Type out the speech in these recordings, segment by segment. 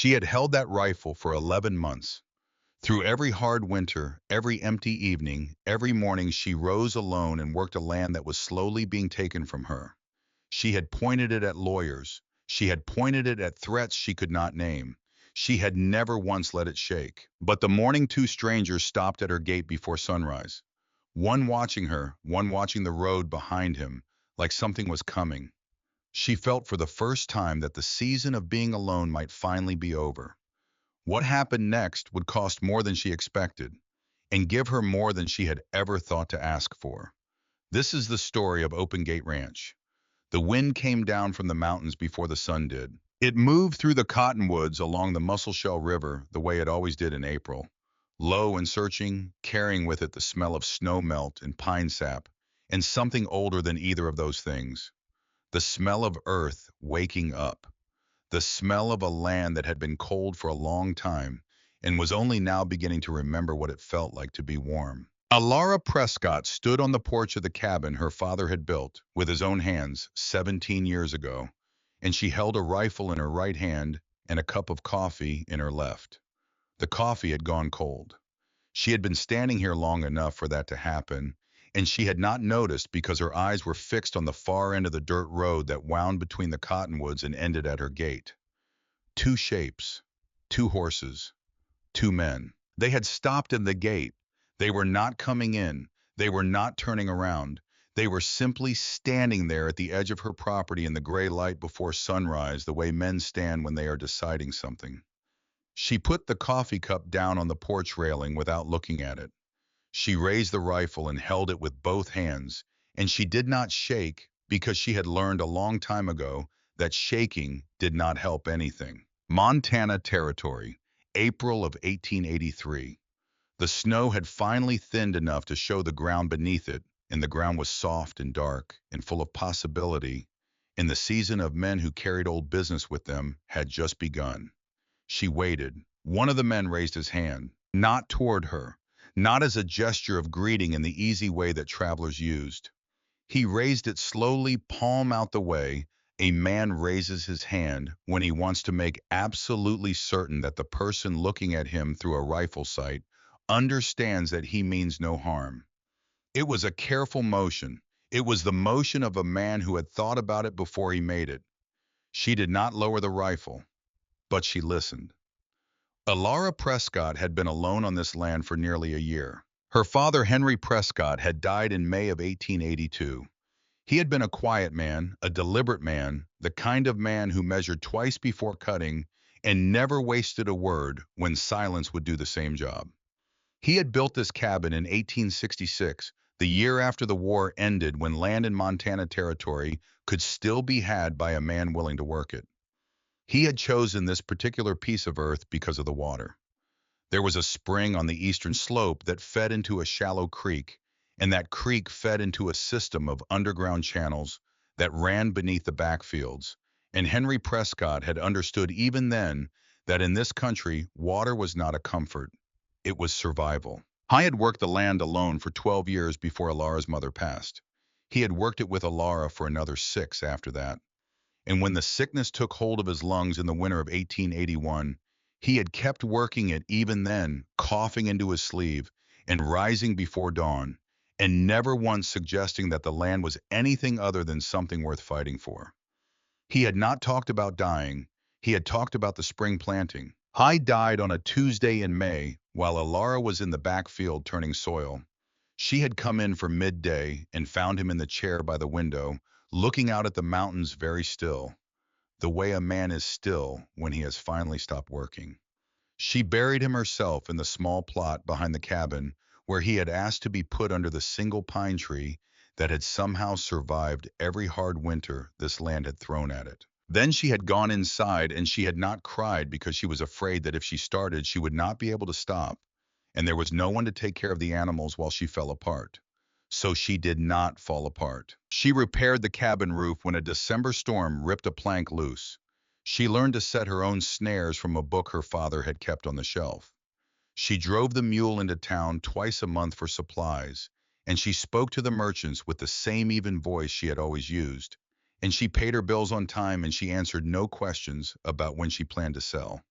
She had held that rifle for 11 months. Through every hard winter, every empty evening, every morning she rose alone and worked a land that was slowly being taken from her. She had pointed it at lawyers. She had pointed it at threats she could not name. She had never once let it shake. But the morning two strangers stopped at her gate before sunrise. One watching her, one watching the road behind him, like something was coming. She felt for the first time that the season of being alone might finally be over. What happened next would cost more than she expected, and give her more than she had ever thought to ask for. This is the story of Open Gate Ranch. The wind came down from the mountains before the sun did. It moved through the cottonwoods along the Musselshell River the way it always did in April, low and searching, carrying with it the smell of snow melt and pine sap, and something older than either of those things. The smell of earth waking up. The smell of a land that had been cold for a long time and was only now beginning to remember what it felt like to be warm. Elara Prescott stood on the porch of the cabin her father had built with his own hands 17 years ago, and she held a rifle in her right hand and a cup of coffee in her left. The coffee had gone cold. She had been standing here long enough for that to happen, and she had not noticed because her eyes were fixed on the far end of the dirt road that wound between the cottonwoods and ended at her gate. Two shapes, two horses, two men. They had stopped in the gate. They were not coming in. They were not turning around. They were simply standing there at the edge of her property in the gray light before sunrise, the way men stand when they are deciding something. She put the coffee cup down on the porch railing without looking at it. She raised the rifle and held it with both hands, and she did not shake because she had learned a long time ago that shaking did not help anything. Montana Territory, April of 1883. The snow had finally thinned enough to show the ground beneath it, and the ground was soft and dark and full of possibility, and the season of men who carried old business with them had just begun. She waited. One of the men raised his hand, not toward her, not as a gesture of greeting in the easy way that travelers used. He raised it slowly, palm out the way. A man raises his hand when he wants to make absolutely certain that the person looking at him through a rifle sight understands that he means no harm. It was a careful motion. It was the motion of a man who had thought about it before he made it. She did not lower the rifle, but she listened. Elara Prescott had been alone on this land for nearly a year. Her father, Henry Prescott, had died in May of 1882. He had been a quiet man, a deliberate man, the kind of man who measured twice before cutting and never wasted a word when silence would do the same job. He had built this cabin in 1866, the year after the war ended, when land in Montana Territory could still be had by a man willing to work it. He had chosen this particular piece of earth because of the water. There was a spring on the eastern slope that fed into a shallow creek, and that creek fed into a system of underground channels that ran beneath the backfields. And Henry Prescott had understood even then that in this country, water was not a comfort. It was survival. I had worked the land alone for 12 years before Alara's mother passed. He had worked it with Elara for another 6 after that. And when the sickness took hold of his lungs in the winter of 1881, he had kept working it even then, coughing into his sleeve and rising before dawn, and never once suggesting that the land was anything other than something worth fighting for. He had not talked about dying. He had talked about the spring planting. Hyde died on a Tuesday in May while Elara was in the backfield turning soil. She had come in for midday and found him in the chair by the window, looking out at the mountains very still, the way a man is still when he has finally stopped working. She buried him herself in the small plot behind the cabin where he had asked to be put under the single pine tree that had somehow survived every hard winter this land had thrown at it. Then she had gone inside, and she had not cried because she was afraid that if she started, she would not be able to stop, and there was no one to take care of the animals while she fell apart. So she did not fall apart. She repaired the cabin roof when a December storm ripped a plank loose. She learned to set her own snares from a book her father had kept on the shelf. She drove the mule into town twice a month for supplies, and she spoke to the merchants with the same even voice she had always used. And she paid her bills on time, and she answered no questions about when she planned to sell.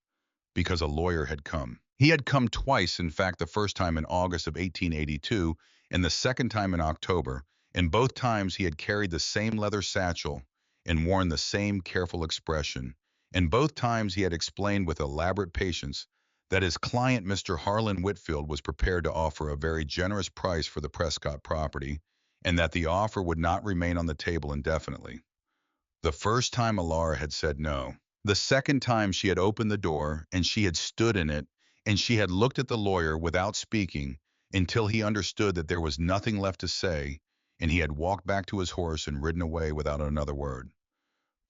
because a lawyer had come. He had come twice, in fact, the first time in August of 1882 and the second time in October, and both times he had carried the same leather satchel and worn the same careful expression, and both times he had explained with elaborate patience that his client, Mr. Harlan Whitfield, was prepared to offer a very generous price for the Prescott property, and that the offer would not remain on the table indefinitely. The first time Elara had said no. The second time she had opened the door and she had stood in it and she had looked at the lawyer without speaking until he understood that there was nothing left to say, and he had walked back to his horse and ridden away without another word.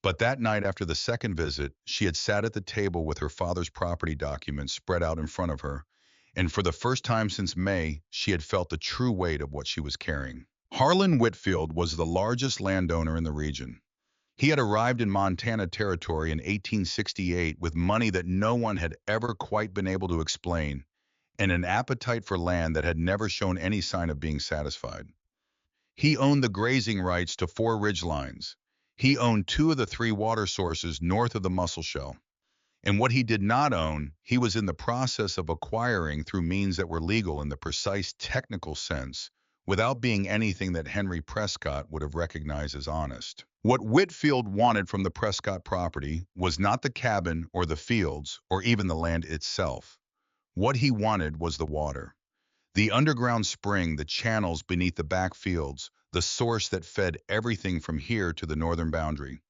But that night after the second visit, she had sat at the table with her father's property documents spread out in front of her, and for the first time since May, she had felt the true weight of what she was carrying. Harlan Whitfield was the largest landowner in the region. He had arrived in Montana Territory in 1868 with money that no one had ever quite been able to explain, and an appetite for land that had never shown any sign of being satisfied. He owned the grazing rights to 4 ridge lines. He owned 2 of the 3 water sources north of the Mussel Shell. And what he did not own, he was in the process of acquiring through means that were legal in the precise technical sense, without being anything that Henry Prescott would have recognized as honest. What Whitfield wanted from the Prescott property was not the cabin or the fields or even the land itself. What he wanted was the water. The underground spring, the channels beneath the back fields, the source that fed everything from here to the northern boundary.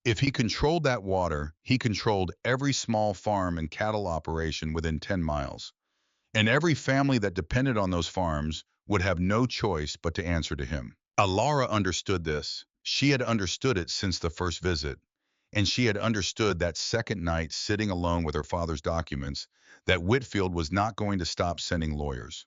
If he controlled that water, he controlled every small farm and cattle operation within 10 miles. And every family that depended on those farms would have no choice but to answer to him. Elara understood this. She had understood it since the first visit, and she had understood that second night sitting alone with her father's documents that Whitfield was not going to stop sending lawyers.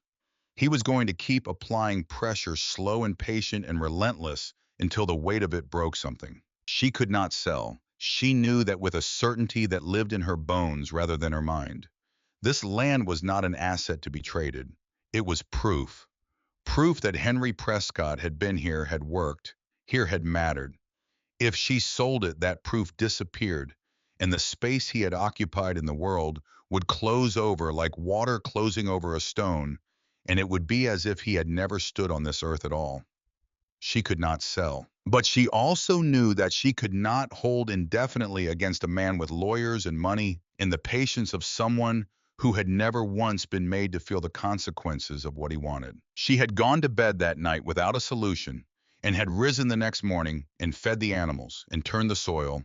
He was going to keep applying pressure, slow and patient and relentless, until the weight of it broke something. She could not sell. She knew that with a certainty that lived in her bones rather than her mind. This land was not an asset to be traded. It was proof. Proof that Henry Prescott had been here, had worked, here had mattered. If she sold it, that proof disappeared, and the space he had occupied in the world would close over like water closing over a stone, and it would be as if he had never stood on this earth at all. She could not sell. But she also knew that she could not hold indefinitely against a man with lawyers and money and the patience of someone who had never once been made to feel the consequences of what he wanted. She had gone to bed that night without a solution and had risen the next morning and fed the animals and turned the soil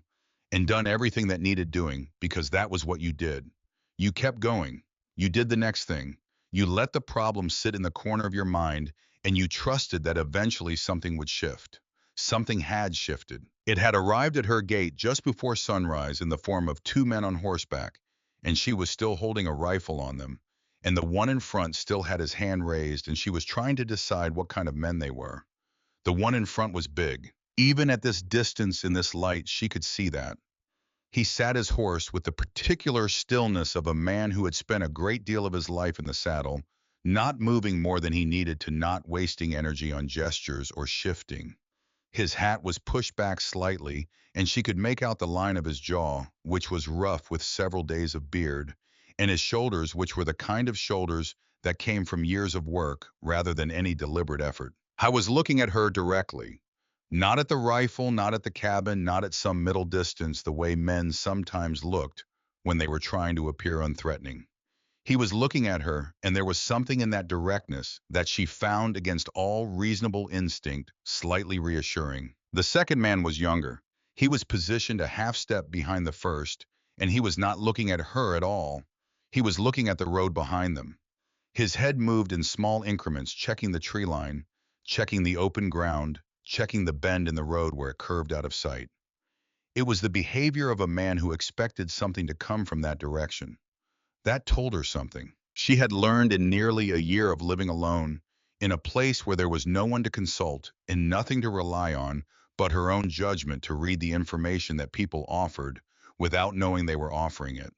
and done everything that needed doing, because that was what you did. You kept going. You did the next thing. You let the problem sit in the corner of your mind, and you trusted that eventually something would shift. Something had shifted. It had arrived at her gate just before sunrise in the form of 2 men on horseback, and she was still holding a rifle on them, and the one in front still had his hand raised, and she was trying to decide what kind of men they were. The one in front was big. Even at this distance in this light, she could see that. He sat his horse with the particular stillness of a man who had spent a great deal of his life in the saddle, not moving more than he needed to, not wasting energy on gestures or shifting. His hat was pushed back slightly, and she could make out the line of his jaw, which was rough with several days of beard, and his shoulders, which were the kind of shoulders that came from years of work rather than any deliberate effort. I was looking at her directly. Not at the rifle, not at the cabin, not at some middle distance the way men sometimes looked when they were trying to appear unthreatening. He was looking at her, and there was something in that directness that she found against all reasonable instinct slightly reassuring. The second man was younger. He was positioned a half step behind the first, and he was not looking at her at all. He was looking at the road behind them. His head moved in small increments, checking the tree line, checking the open ground, checking the bend in the road where it curved out of sight. It was the behavior of a man who expected something to come from that direction. That told her something. She had learned in nearly a year of living alone, in a place where there was no one to consult and nothing to rely on but her own judgment, to read the information that people offered without knowing they were offering it.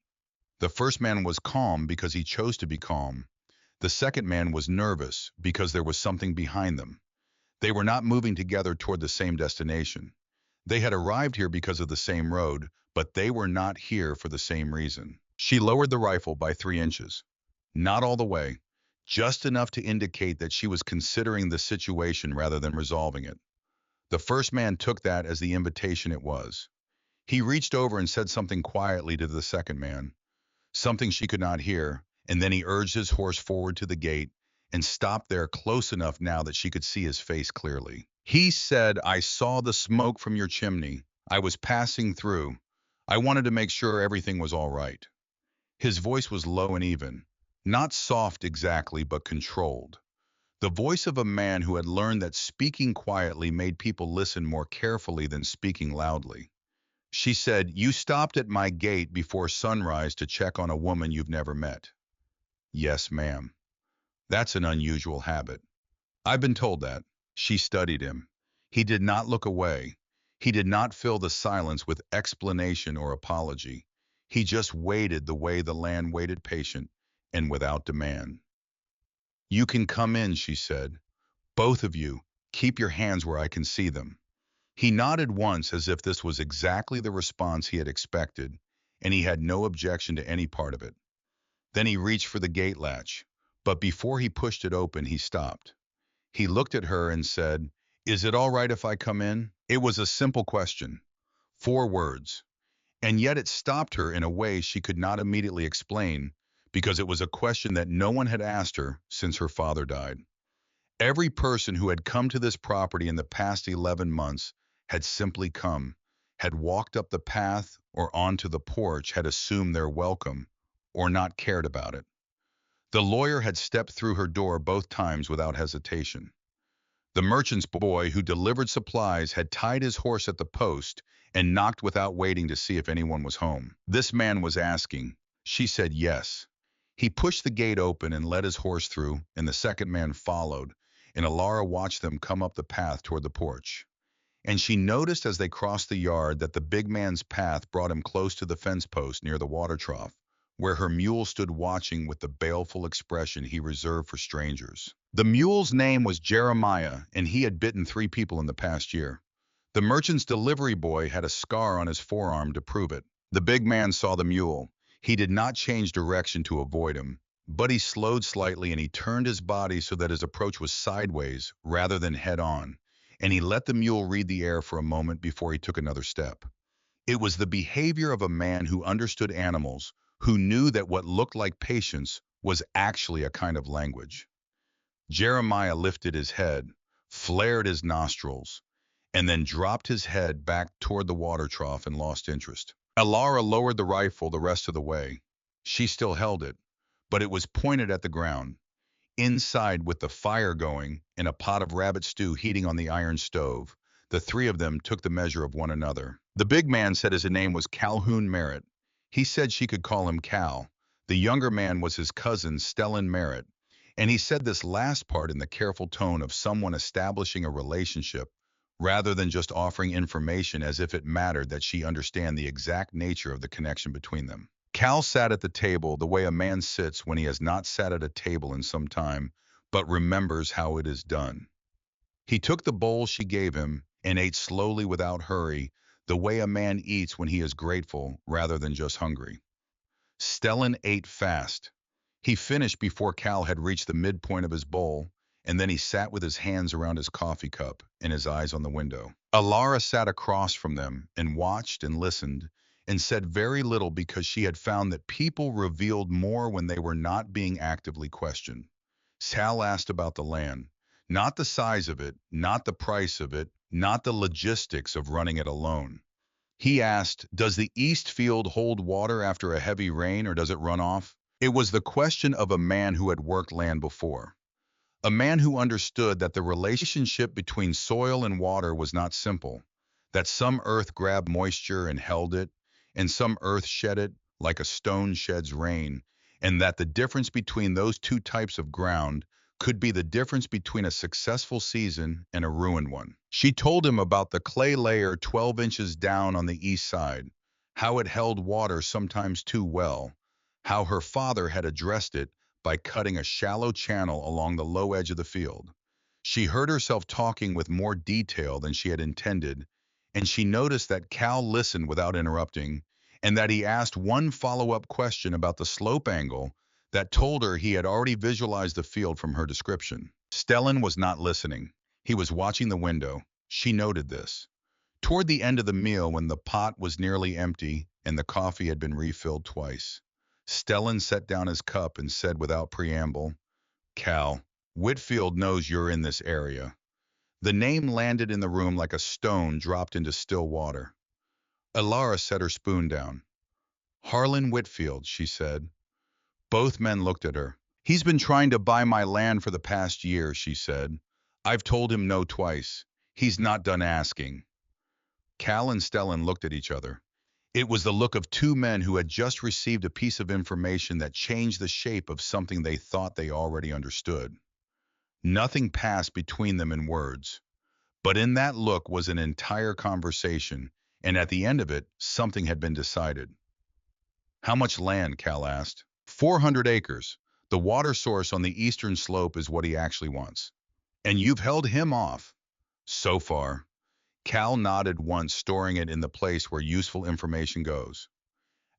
The first man was calm because he chose to be calm. The second man was nervous because there was something behind them. They were not moving together toward the same destination. They had arrived here because of the same road, but they were not here for the same reason. She lowered the rifle by 3 inches. Not all the way, just enough to indicate that she was considering the situation rather than resolving it. The first man took that as the invitation it was. He reached over and said something quietly to the second man, something she could not hear, and then he urged his horse forward to the gate and stopped there close enough now that she could see his face clearly. He said, "I saw the smoke from your chimney. I was passing through. I wanted to make sure everything was all right." His voice was low and even, not soft exactly, but controlled. The voice of a man who had learned that speaking quietly made people listen more carefully than speaking loudly. She said, "You stopped at my gate before sunrise to check on a woman you've never met." "Yes, ma'am." "That's an unusual habit." "I've been told that." She studied him. He did not look away. He did not fill the silence with explanation or apology. He just waited the way the land waited, patient and without demand. "You can come in," she said. "Both of you, keep your hands where I can see them." He nodded once as if this was exactly the response he had expected, and he had no objection to any part of it. Then he reached for the gate latch, but before he pushed it open, he stopped. He looked at her and said, "Is it all right if I come in?" It was a simple question, 4 words, and yet it stopped her in a way she could not immediately explain because it was a question that no one had asked her since her father died. Every person who had come to this property in the past 11 months had simply come, had walked up the path or onto the porch, had assumed their welcome, or not cared about it. The lawyer had stepped through her door both times without hesitation. The merchant's boy who delivered supplies had tied his horse at the post and knocked without waiting to see if anyone was home. This man was asking. She said yes. He pushed the gate open and let his horse through, and the second man followed, and Elara watched them come up the path toward the porch. And she noticed as they crossed the yard that the big man's path brought him close to the fence post near the water trough, where her mule stood watching with the baleful expression he reserved for strangers. The mule's name was Jeremiah, and he had bitten 3 people in the past year. The merchant's delivery boy had a scar on his forearm to prove it. The big man saw the mule. He did not change direction to avoid him, but he slowed slightly and he turned his body so that his approach was sideways rather than head on, and he let the mule read the air for a moment before he took another step. It was the behavior of a man who understood animals, who knew that what looked like patience was actually a kind of language. Jeremiah lifted his head, flared his nostrils, and then dropped his head back toward the water trough and lost interest. Elara lowered the rifle the rest of the way. She still held it, but it was pointed at the ground. Inside, with the fire going and a pot of rabbit stew heating on the iron stove, the 3 of them took the measure of one another. The big man said his name was Calhoun Merritt. He said she could call him Cal. The younger man was his cousin, Stellan Merritt, and he said this last part in the careful tone of someone establishing a relationship rather than just offering information as if it mattered that she understand the exact nature of the connection between them. Cal sat at the table the way a man sits when he has not sat at a table in some time, but remembers how it is done. He took the bowl she gave him and ate slowly without hurry, the way a man eats when he is grateful rather than just hungry. Stellan ate fast. He finished before Cal had reached the midpoint of his bowl, and then he sat with his hands around his coffee cup and his eyes on the window. Elara sat across from them and watched and listened and said very little because she had found that people revealed more when they were not being actively questioned. Sal asked about the land, not the size of it, not the price of it, not the logistics of running it alone. He asked, "Does the East Field hold water after a heavy rain or does it run off?" It was the question of a man who had worked land before. A man who understood that the relationship between soil and water was not simple, that some earth grabbed moisture and held it, and some earth shed it like a stone sheds rain, and that the difference between those 2 types of ground could be the difference between a successful season and a ruined one. She told him about the clay layer 12 inches down on the east side, how it held water sometimes too well, how her father had addressed it by cutting a shallow channel along the low edge of the field. She heard herself talking with more detail than she had intended, and she noticed that Cal listened without interrupting, and that he asked one follow-up question about the slope angle that told her he had already visualized the field from her description. Stellan was not listening. He was watching the window. She noted this. Toward the end of the meal, when the pot was nearly empty and the coffee had been refilled twice, Stellan set down his cup and said without preamble, "Cal, Whitfield knows you're in this area." The name landed in the room like a stone dropped into still water. Elara set her spoon down. "Harlan Whitfield," she said. Both men looked at her. "He's been trying to buy my land for the past year," she said. "I've told him no twice. He's not done asking." Cal and Stellan looked at each other. It was the look of two men who had just received a piece of information that changed the shape of something they thought they already understood. Nothing passed between them in words, but in that look was an entire conversation, and at the end of it, something had been decided. "How much land?" Cal asked. 400 acres. The water source on the eastern slope is what he actually wants. And you've held him off. So far. Cal nodded once, storing it in the place where useful information goes.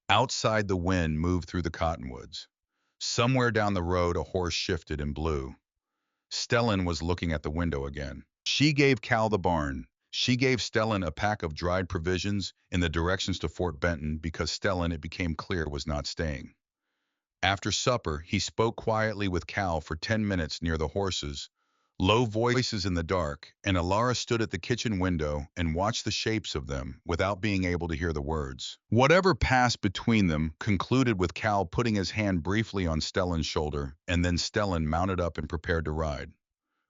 Outside, the wind moved through the cottonwoods. Somewhere down the road, a horse shifted and blew. Stellan was looking at the window again. She gave Cal the barn. She gave Stellan a pack of dried provisions in the directions to Fort Benton because Stellan, it became clear, was not staying. After supper, he spoke quietly with Cal for 10 minutes near the horses, low voices in the dark, and Elara stood at the kitchen window and watched the shapes of them without being able to hear the words. Whatever passed between them concluded with Cal putting his hand briefly on Stellan's shoulder, and then Stellan mounted up and prepared to ride.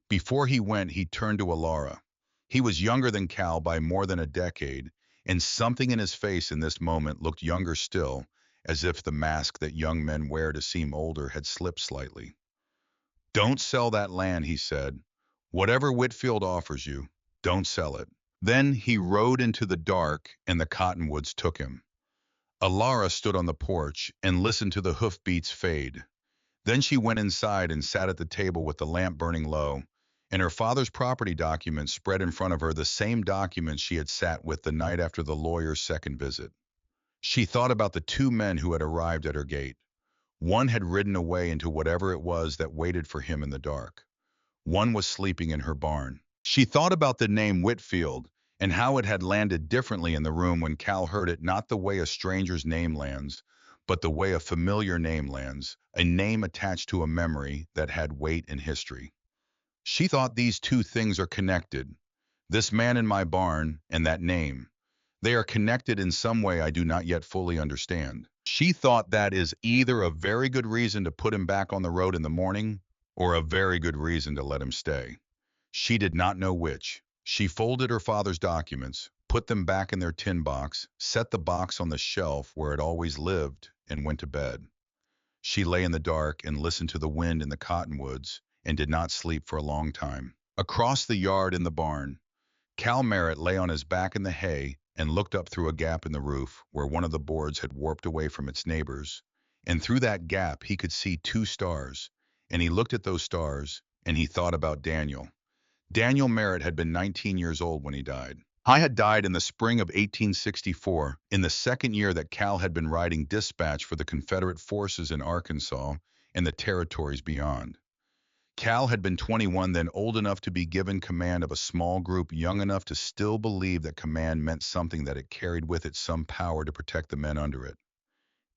Before he went, he turned to Elara. He was younger than Cal by more than a decade, and something in his face in this moment looked younger still, as if the mask that young men wear to seem older had slipped slightly. "Don't sell that land," he said. "Whatever Whitfield offers you, don't sell it." Then he rode into the dark, and the cottonwoods took him. Elara stood on the porch and listened to the hoofbeats fade. Then she went inside and sat at the table with the lamp burning low, and her father's property documents spread in front of her, the same documents she had sat with the night after the lawyer's second visit. She thought about the two men who had arrived at her gate. One had ridden away into whatever it was that waited for him in the dark. One was sleeping in her barn. She thought about the name Whitfield and how it had landed differently in the room when Cal heard it, not the way a stranger's name lands, but the way a familiar name lands, a name attached to a memory that had weight in history. She thought these two things are connected. This man in my barn and that name. They are connected in some way I do not yet fully understand. She thought that is either a very good reason to put him back on the road in the morning, or a very good reason to let him stay. She did not know which. She folded her father's documents, put them back in their tin box, set the box on the shelf where it always lived, and went to bed. She lay in the dark and listened to the wind in the cottonwoods, and did not sleep for a long time. Across the yard in the barn, Cal Merritt lay on his back in the hay and looked up through a gap in the roof where one of the boards had warped away from its neighbors. And through that gap, he could see two stars. And he looked at those stars, and he thought about Daniel. Daniel Merritt had been 19 years old when he died. I had died in the spring of 1864, in the second year that Cal had been riding dispatch for the Confederate forces in Arkansas and the territories beyond. Cal had been 21 then, old enough to be given command of a small group, young enough to still believe that command meant something, that it carried with it some power to protect the men under it.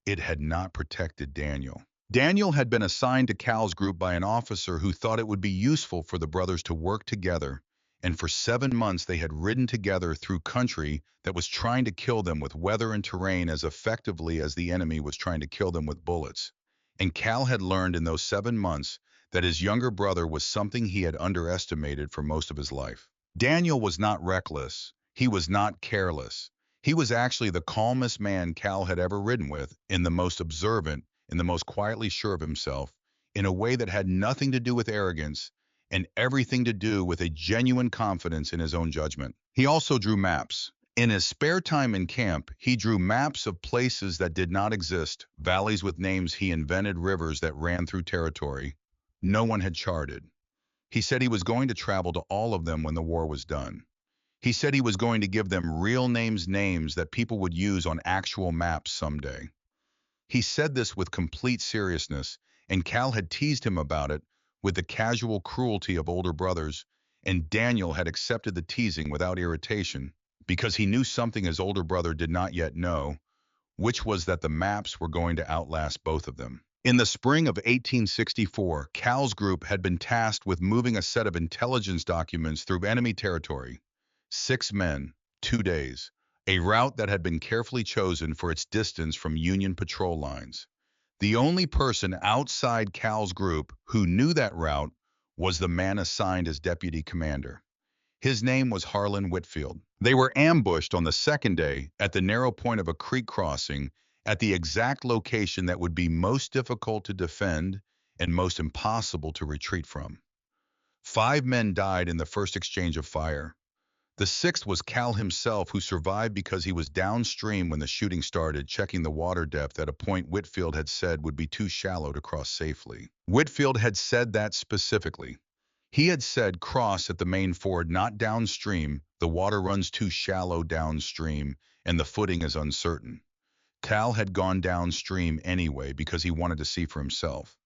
It had not protected Daniel. Daniel had been assigned to Cal's group by an officer who thought it would be useful for the brothers to work together, and for 7 months they had ridden together through country that was trying to kill them with weather and terrain as effectively as the enemy was trying to kill them with bullets. And Cal had learned in those 7 months that his younger brother was something he had underestimated for most of his life. Daniel was not reckless. He was not careless. He was actually the calmest man Cal had ever ridden with, in the most observant, in the most quietly sure of himself, in a way that had nothing to do with arrogance and everything to do with a genuine confidence in his own judgment. He also drew maps. In his spare time in camp, he drew maps of places that did not exist, valleys with names he invented, rivers that ran through territory no one had charted. He said he was going to travel to all of them when the war was done. He said he was going to give them real names that people would use on actual maps someday. He said this with complete seriousness, and Cal had teased him about it with the casual cruelty of older brothers, and Daniel had accepted the teasing without irritation because he knew something his older brother did not yet know, which was that the maps were going to outlast both of them. In the spring of 1864, Cal's group had been tasked with moving a set of intelligence documents through enemy territory. 6 men, 2 days, a route that had been carefully chosen for its distance from Union patrol lines. The only person outside Cal's group who knew that route was the man assigned as deputy commander. His name was Harlan Whitfield. They were ambushed on the second day at the narrow point of a creek crossing at the exact location that would be most difficult to defend and most impossible to retreat from. 5 men died in the first exchange of fire. The sixth was Cal himself, who survived because he was downstream when the shooting started, checking the water depth at a point Whitfield had said would be too shallow to cross safely. Whitfield had said that specifically. He had said cross at the main ford, not downstream. The water runs too shallow downstream, and the footing is uncertain. Cal had gone downstream anyway because he wanted to see for himself.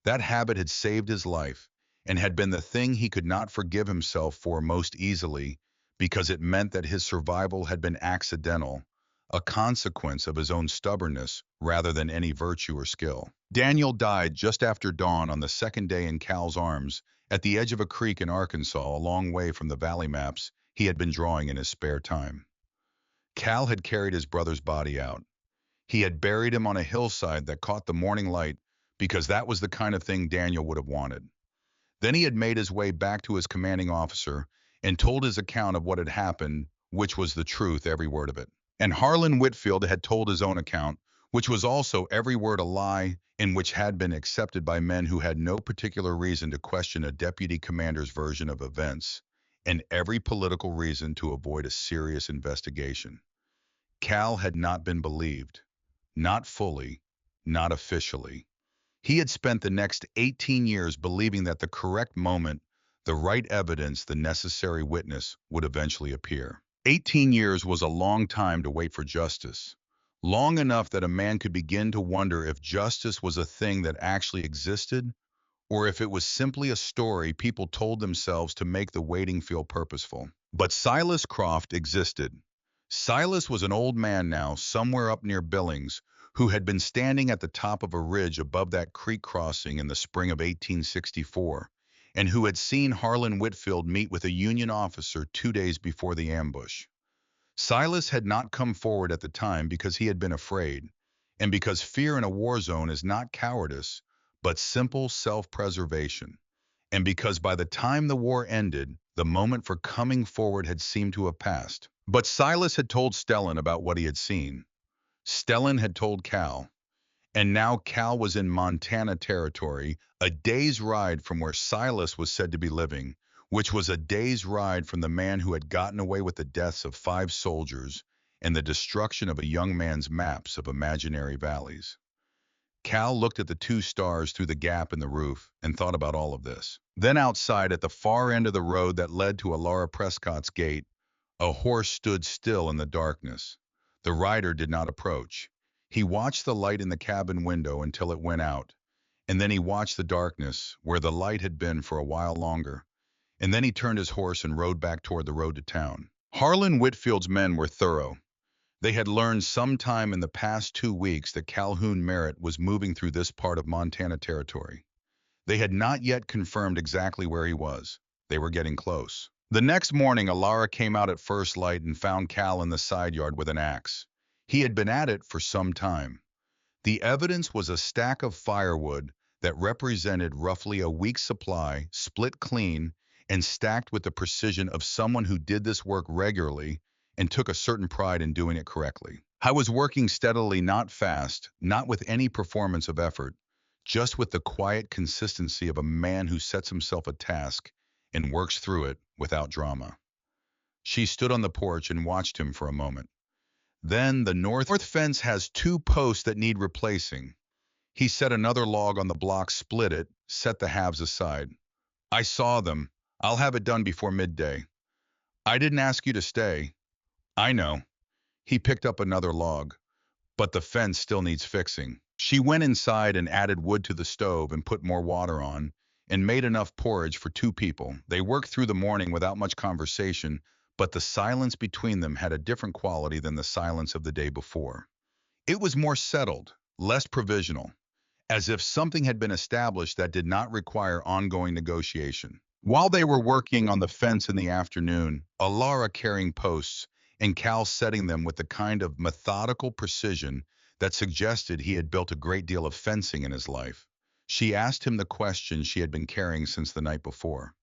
That habit had saved his life and had been the thing he could not forgive himself for most easily because it meant that his survival had been accidental, a consequence of his own stubbornness rather than any virtue or skill. Daniel died just after dawn on the second day in Cal's arms at the edge of a creek in Arkansas, a long way from the valley maps he had been drawing in his spare time. Cal had carried his brother's body out. He had buried him on a hillside that caught the morning light because that was the kind of thing Daniel would have wanted. Then he had made his way back to his commanding officer and told his account of what had happened, which was the truth, every word of it. And Harlan Whitfield had told his own account, which was also every word a lie, and which had been accepted by men who had no particular reason to question a deputy commander's version of events, and every political reason to avoid a serious investigation. Cal had not been believed. Not fully, not officially. He had spent the next 18 years believing that the correct moment, the right evidence, the necessary witness would eventually appear. 18 years was a long time to wait for justice. Long enough that a man could begin to wonder if justice was a thing that actually existed, or if it was simply a story people told themselves to make the waiting feel purposeful. But Silas Croft existed. Silas was an old man now, somewhere up near Billings, who had been standing at the top of a ridge above that creek crossing in the spring of 1864, and who had seen Harlan Whitfield meet with a Union officer 2 days before the ambush. Silas had not come forward at the time because he had been afraid, and because fear in a war zone is not cowardice, but simple self-preservation, and because by the time the war ended, the moment for coming forward had seemed to have passed. But Silas had told Stellan about what he had seen. Stellan had told Cal, and now Cal was in Montana territory, a day's ride from where Silas was said to be living, which was a day's ride from the man who had gotten away with the deaths of 5 soldiers and the destruction of a young man's maps of imaginary valleys. Cal looked at the 2 stars through the gap in the roof and thought about all of this. Then outside at the far end of the road that led to Elara Prescott's gate, a horse stood still in the darkness. The rider did not approach. He watched the light in the cabin window until it went out, and then he watched the darkness, where the light had been for a while longer, and then he turned his horse and rode back toward the road to town. Harlan Whitfield's men were thorough. They had learned sometime in the past 2 weeks that Calhoun Merritt was moving through this part of Montana territory. They had not yet confirmed exactly where he was. They were getting close. The next morning, Elara came out at first light and found Cal in the side yard with an axe. He had been at it for some time. The evidence was a stack of firewood that represented roughly a week's supply, split clean, and stacked with the precision of someone who did this work regularly and took a certain pride in doing it correctly. I was working steadily, not fast, not with any performance of effort, just with the quiet consistency of a man who sets himself a task and works through it without drama. She stood on the porch and watched him for a moment. Then the north fence has 2 posts that need replacing. He set another log on the block, split it, set the halves aside. I saw them. I'll have it done before midday. I didn't ask you to stay. I know. He picked up another log, but the fence still needs fixing. She went inside and added wood to the stove and put more water on and made enough porridge for 2 people. They worked through the morning without much conversation, but the silence between them had a different quality than the silence of the day before. It was more settled, less provisional, as if something had been established that did not require ongoing negotiation. While they were working on the fence in the afternoon, Elara carrying posts and Cal setting them with the kind of methodical precision that suggested he had built a great deal of fencing in his life, she asked him the question she had been carrying since the night before.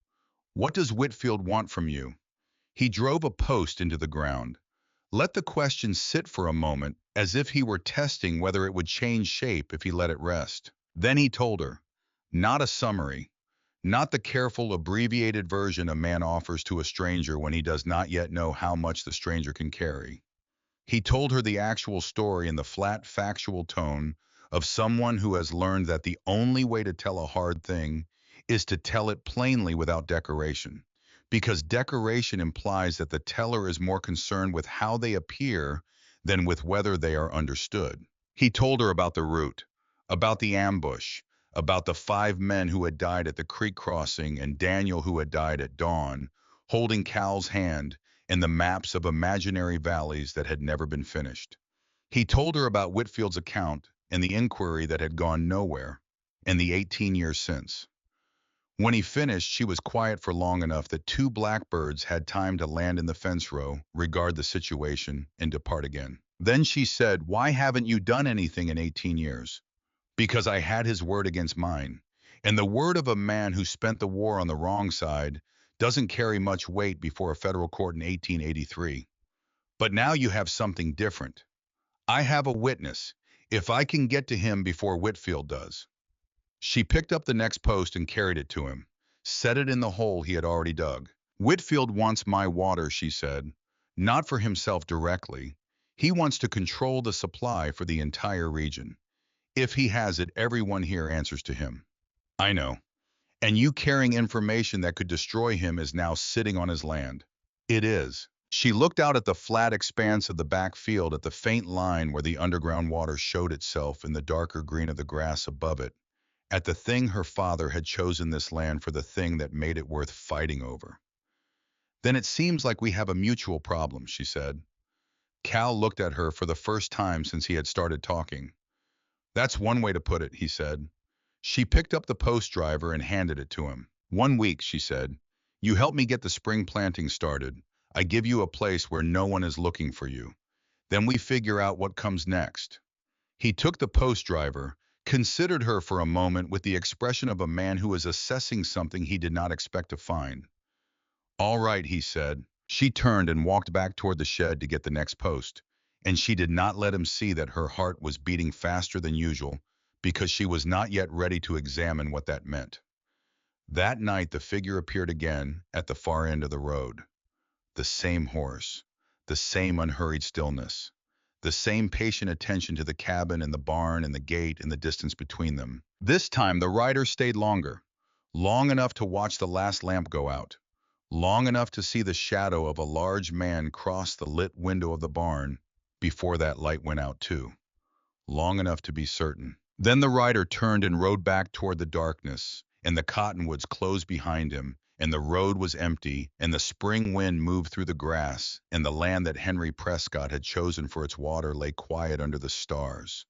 What does Whitfield want from you? He drove a post into the ground. Let the question sit for a moment, as if he were testing whether it would change shape if he let it rest. Then he told her, not a summary, not the careful, abbreviated version a man offers to a stranger when he does not yet know how much the stranger can carry. He told her the actual story in the flat, factual tone of someone who has learned that the only way to tell a hard thing is to tell it plainly without decoration, because decoration implies that the teller is more concerned with how they appear than with whether they are understood. He told her about the route, about the ambush, about the 5 men who had died at the creek crossing and Daniel who had died at dawn, holding Cal's hand, and the maps of imaginary valleys that had never been finished. He told her about Whitfield's account and the inquiry that had gone nowhere, and the 18 years since. When he finished, she was quiet for long enough that 2 blackbirds had time to land in the fence row, regard the situation, and depart again. Then she said, why haven't you done anything in 18 years? Because I had his word against mine. And the word of a man who spent the war on the wrong side doesn't carry much weight before a federal court in 1883. But now you have something different. I have a witness, if I can get to him before Whitfield does. She picked up the next post and carried it to him, set it in the hole he had already dug. Whitfield wants my water, she said, not for himself directly. He wants to control the supply for the entire region. If he has it, everyone here answers to him. I know. And you carrying information that could destroy him is now sitting on his land. It is. She looked out at the flat expanse of the back field, at the faint line where the underground water showed itself in the darker green of the grass above it, at the thing her father had chosen this land for, the thing that made it worth fighting over. Then it seems like we have a mutual problem, she said. Cal looked at her for the first time since he had started talking. That's one way to put it, he said. She picked up the post driver and handed it to him. 1 week, she said. You help me get the spring planting started. I give you a place where no one is looking for you. Then we figure out what comes next. He took the post driver, considered her for a moment with the expression of a man who is assessing something he did not expect to find. All right, he said. She turned and walked back toward the shed to get the next post, and she did not let him see that her heart was beating faster than usual, because she was not yet ready to examine what that meant. That night the figure appeared again at the far end of the road. The same horse, the same unhurried stillness, the same patient attention to the cabin and the barn and the gate and the distance between them. This time the rider stayed longer, long enough to watch the last lamp go out, long enough to see the shadow of a large man cross the lit window of the barn before that light went out too, long enough to be certain. Then the rider turned and rode back toward the darkness, and the cottonwoods closed behind him, and the road was empty, and the spring wind moved through the grass, and the land that Henry Prescott had chosen for its water lay quiet under the stars,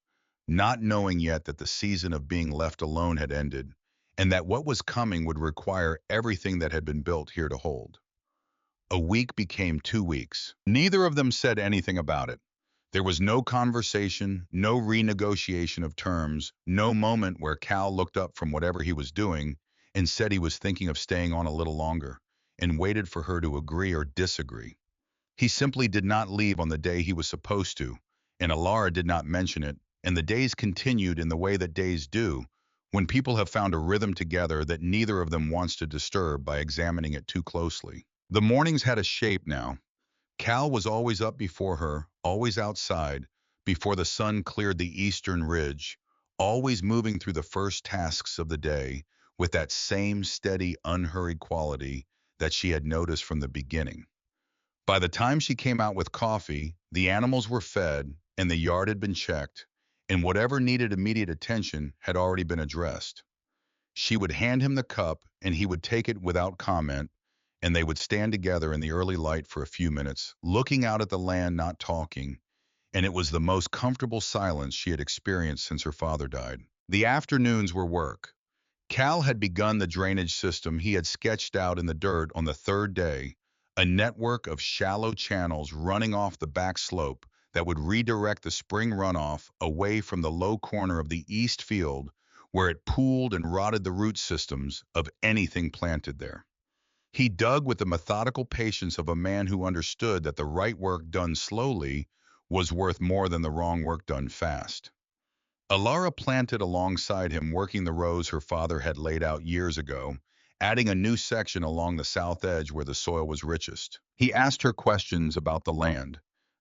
not knowing yet that the season of being left alone had ended, and that what was coming would require everything that had been built here to hold. A week became 2 weeks. Neither of them said anything about it. There was no conversation, no renegotiation of terms, no moment where Cal looked up from whatever he was doing and said he was thinking of staying on a little longer and waited for her to agree or disagree. He simply did not leave on the day he was supposed to, and Elara did not mention it, and the days continued in the way that days do, when people have found a rhythm together that neither of them wants to disturb by examining it too closely. The mornings had a shape now. Cal was always up before her, always outside, before the sun cleared the eastern ridge, always moving through the first tasks of the day with that same steady, unhurried quality that she had noticed from the beginning. By the time she came out with coffee, the animals were fed and the yard had been checked, and whatever needed immediate attention had already been addressed. She would hand him the cup and he would take it without comment, and they would stand together in the early light for a few minutes, looking out at the land, not talking, and it was the most comfortable silence she had experienced since her father died. The afternoons were work. Cal had begun the drainage system he had sketched out in the dirt on the third day, a network of shallow channels running off the back slope that would redirect the spring runoff away from the low corner of the east field where it pooled and rotted the root systems of anything planted there. He dug with the methodical patience of a man who understood that the right work done slowly was worth more than the wrong work done fast. Elara planted alongside him, working the rows her father had laid out years ago, adding a new section along the south edge where the soil was richest. He asked her questions about the land.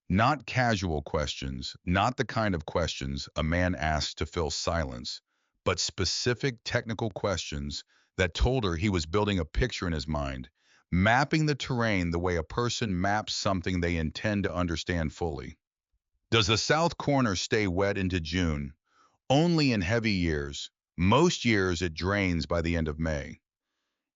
Not casual questions, not the kind of questions a man asks to fill silence, but specific technical questions that told her he was building a picture in his mind, mapping the terrain the way a person maps something they intend to understand fully. Does the south corner stay wet into June? Only in heavy years. Most years it drains by the end of May.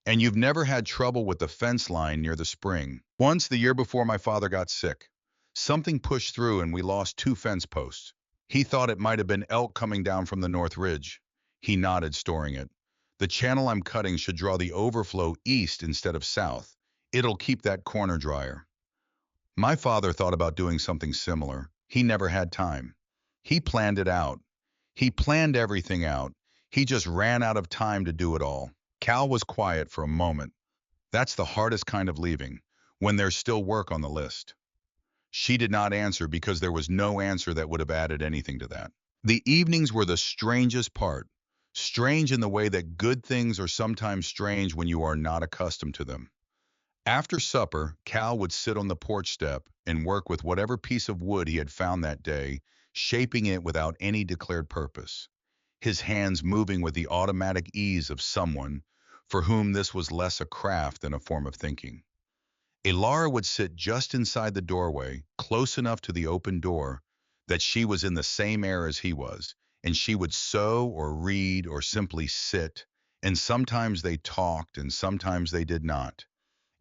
And you've never had trouble with the fence line near the spring. Once, the year before my father got sick, something pushed through and we lost two fence posts. He thought it might have been elk coming down from the north ridge. He nodded, storing it. The channel I'm cutting should draw the overflow east instead of south. It'll keep that corner drier. My father thought about doing something similar. He never had time. He planned it out. He planned everything out. He just ran out of time to do it all. Cal was quiet for a moment. That's the hardest kind of leaving, when there's still work on the list. She did not answer because there was no answer that would have added anything to that. The evenings were the strangest part. Strange in the way that good things are sometimes strange when you are not accustomed to them. After supper, Cal would sit on the porch step and work with whatever piece of wood he had found that day, shaping it without any declared purpose, his hands moving with the automatic ease of someone for whom this was less a craft than a form of thinking. Elara would sit just inside the doorway, close enough to the open door that she was in the same air as he was, and she would sew or read or simply sit, and sometimes they talked and sometimes they did not.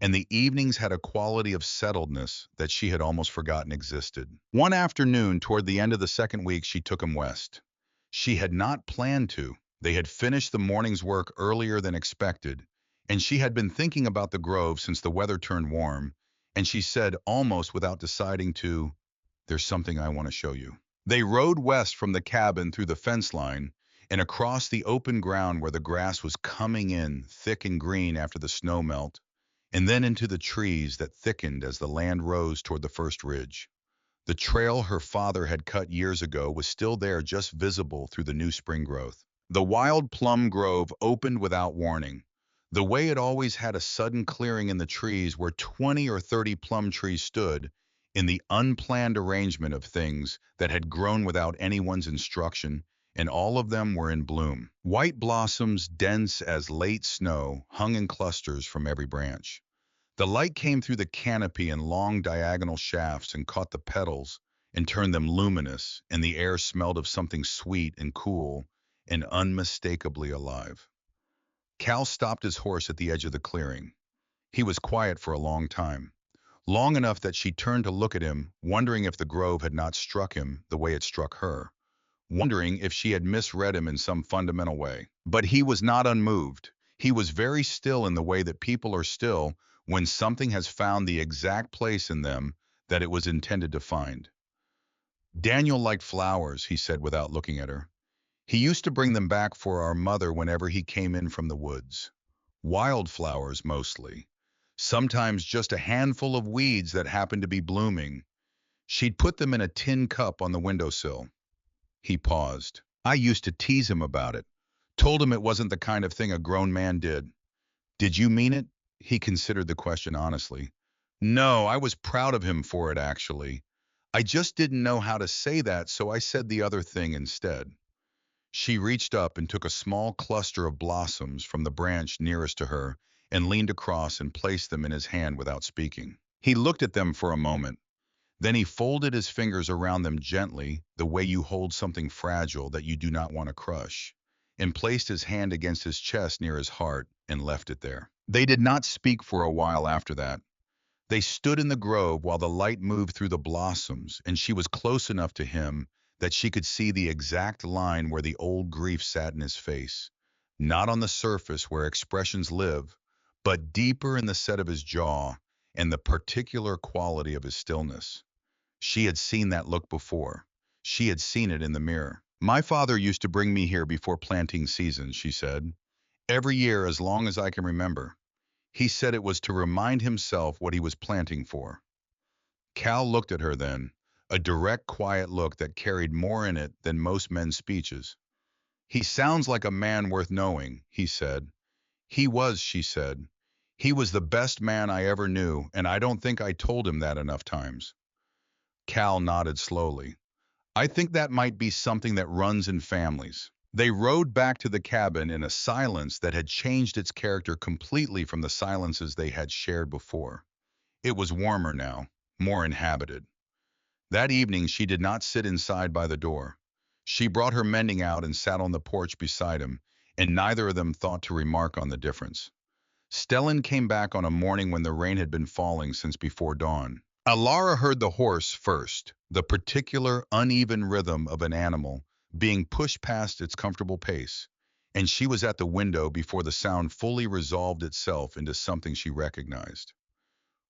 And the evenings had a quality of settledness that she had almost forgotten existed. One afternoon, toward the end of the second week, she took him west. She had not planned to. They had finished the morning's work earlier than expected, and she had been thinking about the grove since the weather turned warm, and she said, almost without deciding to, "There's something I want to show you." They rode west from the cabin through the fence line and across the open ground where the grass was coming in thick and green after the snow melt, and then into the trees that thickened as the land rose toward the first ridge. The trail her father had cut years ago was still there, just visible through the new spring growth. The wild plum grove opened without warning. The way it always had a sudden clearing in the trees where 20 or 30 plum trees stood, in the unplanned arrangement of things that had grown without anyone's instruction, and all of them were in bloom. White blossoms, dense as late snow, hung in clusters from every branch. The light came through the canopy in long diagonal shafts and caught the petals and turned them luminous, and the air smelled of something sweet and cool and unmistakably alive. Cal stopped his horse at the edge of the clearing. He was quiet for a long time, long enough that she turned to look at him, wondering if the grove had not struck him the way it struck her, wondering if she had misread him in some fundamental way. But he was not unmoved. He was very still in the way that people are still when something has found the exact place in them that it was intended to find. "Daniel liked flowers," he said without looking at her. "He used to bring them back for our mother whenever he came in from the woods. Wildflowers mostly. Sometimes just a handful of weeds that happened to be blooming. She'd put them in a tin cup on the windowsill." He paused. "I used to tease him about it. Told him it wasn't the kind of thing a grown man did." "Did you mean it?" He considered the question honestly. "No, I was proud of him for it, actually. I just didn't know how to say that, so I said the other thing instead." She reached up and took a small cluster of blossoms from the branch nearest to her and leaned across and placed them in his hand without speaking. He looked at them for a moment. Then he folded his fingers around them gently, the way you hold something fragile that you do not want to crush, and placed his hand against his chest near his heart and left it there. They did not speak for a while after that. They stood in the grove while the light moved through the blossoms, and she was close enough to him that she could see the exact line where the old grief sat in his face, not on the surface where expressions live, but deeper in the set of his jaw and the particular quality of his stillness. She had seen that look before. She had seen it in the mirror. My father used to bring me here before planting season, she said. Every year as long as I can remember. He said it was to remind himself what he was planting for. Cal looked at her then, a direct, quiet look that carried more in it than most men's speeches. He sounds like a man worth knowing, he said. He was, she said. He was the best man I ever knew, and I don't think I told him that enough times. Cal nodded slowly. I think that might be something that runs in families. They rode back to the cabin in a silence that had changed its character completely from the silences they had shared before. It was warmer now, more inhabited. That evening she did not sit inside by the door. She brought her mending out and sat on the porch beside him, and neither of them thought to remark on the difference. Stellan came back on a morning when the rain had been falling since before dawn. Elara heard the horse first, the particular uneven rhythm of an animal being pushed past its comfortable pace, and she was at the window before the sound fully resolved itself into something she recognized.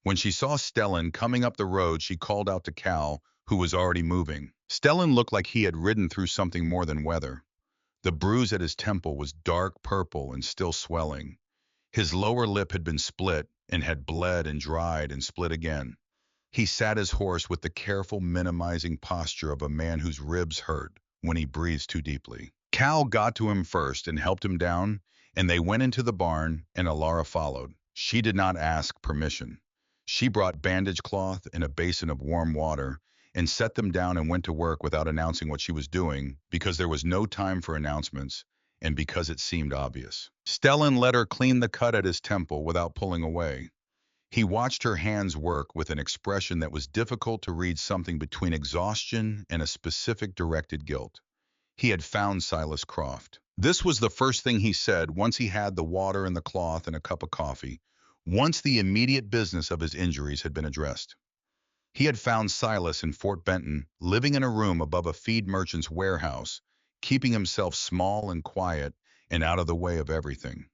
When she saw Stellan coming up the road, she called out to Cal, who was already moving. Stellan looked like he had ridden through something more than weather. The bruise at his temple was dark purple and still swelling. His lower lip had been split and had bled and dried and split again. He sat his horse with the careful, minimizing posture of a man whose ribs hurt when he breathes too deeply. Cal got to him first and helped him down, and they went into the barn, and Elara followed. She did not ask permission. She brought bandage cloth and a basin of warm water and set them down and went to work without announcing what she was doing, because there was no time for announcements and because it seemed obvious. Stellan let her clean the cut at his temple without pulling away. He watched her hands work with an expression that was difficult to read, something between exhaustion and a specific directed guilt. He had found Silas Croft. This was the first thing he said once he had the water and the cloth and a cup of coffee, once the immediate business of his injuries had been addressed. He had found Silas in Fort Benton, living in a room above a feed merchant's warehouse, keeping himself small and quiet and out of the way of everything.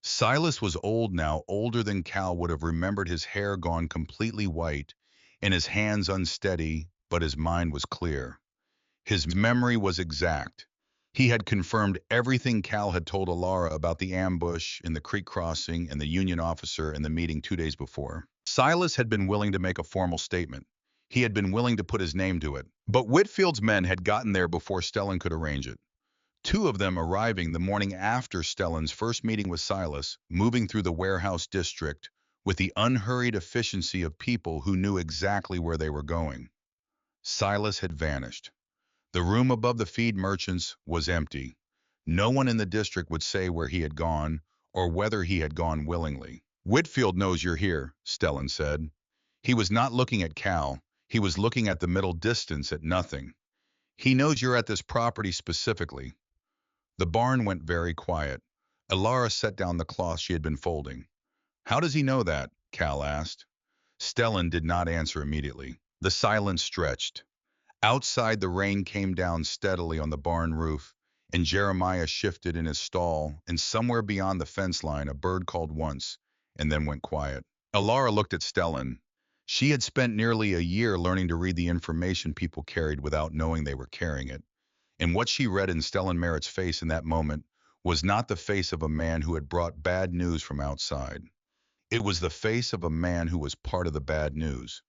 Silas was old now, older than Cal would have remembered, his hair gone completely white, and his hands unsteady, but his mind was clear. His memory was exact. He had confirmed everything Cal had told Elara about the ambush in the creek crossing and the Union officer in the meeting 2 days before. Silas had been willing to make a formal statement. He had been willing to put his name to it. But Whitfield's men had gotten there before Stellan could arrange it. Two of them arriving the morning after Stellan's first meeting with Silas, moving through the warehouse district with the unhurried efficiency of people who knew exactly where they were going. Silas had vanished. The room above the feed merchants was empty. No one in the district would say where he had gone or whether he had gone willingly. Whitfield knows you're here, Stellan said. He was not looking at Cal. He was looking at the middle distance, at nothing. He knows you're at this property specifically. The barn went very quiet. Elara set down the cloth she had been folding. How does he know that? Cal asked. Stellan did not answer immediately. The silence stretched. Outside, the rain came down steadily on the barn roof, and Jeremiah shifted in his stall, and somewhere beyond the fence line a bird called once, and then went quiet. Elara looked at Stellan. She had spent nearly a year learning to read the information people carried without knowing they were carrying it. And what she read in Stellan Merritt's face in that moment was not the face of a man who had brought bad news from outside. It was the face of a man who was part of the bad news.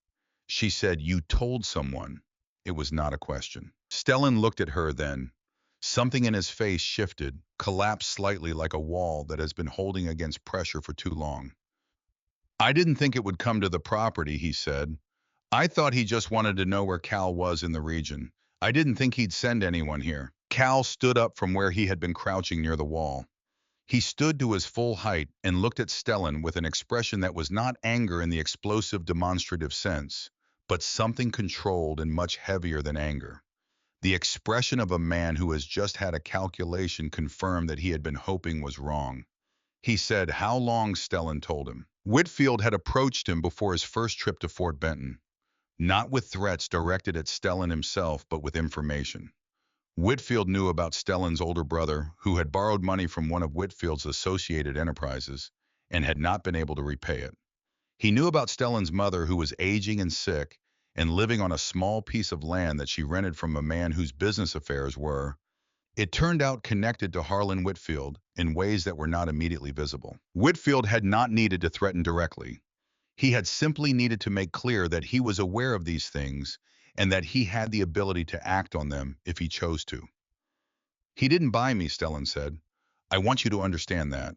She said, "You told someone." It was not a question. Stellan looked at her then. Something in his face shifted, collapsed slightly like a wall that has been holding against pressure for too long. "I didn't think it would come to the property," he said. "I thought he just wanted to know where Cal was in the region. I didn't think he'd send anyone here." Cal stood up from where he had been crouching near the wall. He stood to his full height and looked at Stellan with an expression that was not anger in the explosive demonstrative sense, but something controlled and much heavier than anger. The expression of a man who has just had a calculation confirmed that he had been hoping was wrong. He said, "How long?" Stellan told him. Whitfield had approached him before his first trip to Fort Benton, not with threats directed at Stellan himself, but with information. Whitfield knew about Stellan's older brother, who had borrowed money from one of Whitfield's associated enterprises and had not been able to repay it. He knew about Stellan's mother, who was aging and sick and living on a small piece of land that she rented from a man whose business affairs were, it turned out, connected to Harlan Whitfield in ways that were not immediately visible. Whitfield had not needed to threaten directly. He had simply needed to make clear that he was aware of these things and that he had the ability to act on them if he chose to. "He didn't buy me," Stellan said. "I want you to understand that.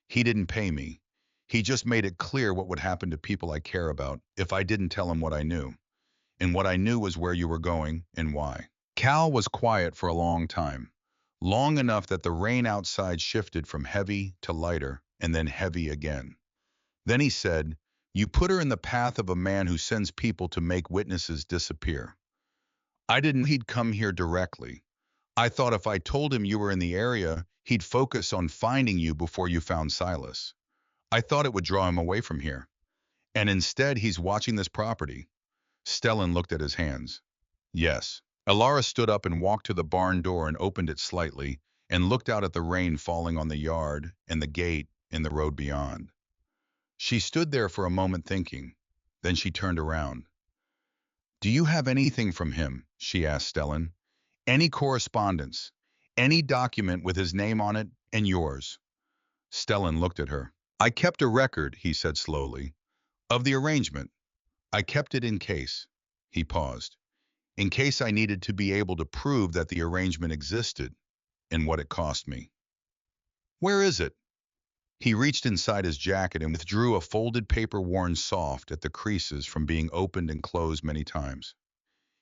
He didn't pay me. He just made it clear what would happen to people I care about if I didn't tell him what I knew. And what I knew was where you were going and why." Cal was quiet for a long time, long enough that the rain outside shifted from heavy to lighter and then heavy again. Then he said, "You put her in the path of a man who sends people to make witnesses disappear. I didn't know he'd come here directly. I thought if I told him you were in the area, he'd focus on finding you before you found Silas. I thought it would draw him away from here. And instead, he's watching this property." Stellan looked at his hands. "Yes." Elara stood up and walked to the barn door and opened it slightly and looked out at the rain falling on the yard and the gate and the road beyond. She stood there for a moment thinking. Then she turned around. "Do you have anything from him?" she asked Stellan. "Any correspondence? Any document with his name on it and yours?" Stellan looked at her. "I kept a record," he said slowly, "of the arrangement. I kept it in case." He paused. "In case I needed to be able to prove that the arrangement existed and what it cost me." "Where is it?" He reached inside his jacket and withdrew a folded paper worn soft at the creases from being opened and closed many times.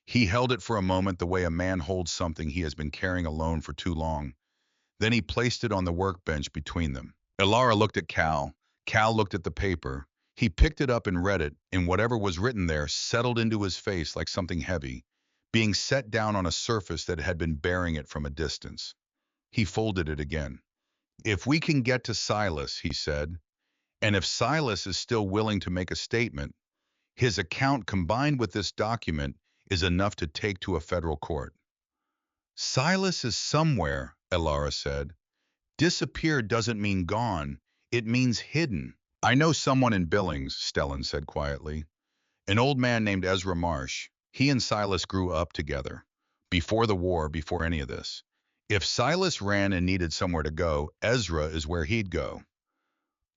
He held it for a moment the way a man holds something he has been carrying alone for too long. Then he placed it on the workbench between them. Elara looked at Cal. Cal looked at the paper. He picked it up and read it, and whatever was written there settled into his face like something heavy, being set down on a surface that had been bearing it from a distance. He folded it again. "If we can get to Silas," he said, "and if Silas is still willing to make a statement, his account combined with this document is enough to take to a federal court." "Silas is somewhere," Elara said. "Disappeared doesn't mean gone. It means hidden." "I know someone in Billings," Stellan said quietly. "An old man named Ezra Marsh. He and Silas grew up together. Before the war, before any of this. If Silas ran and needed somewhere to go, Ezra is where he'd go."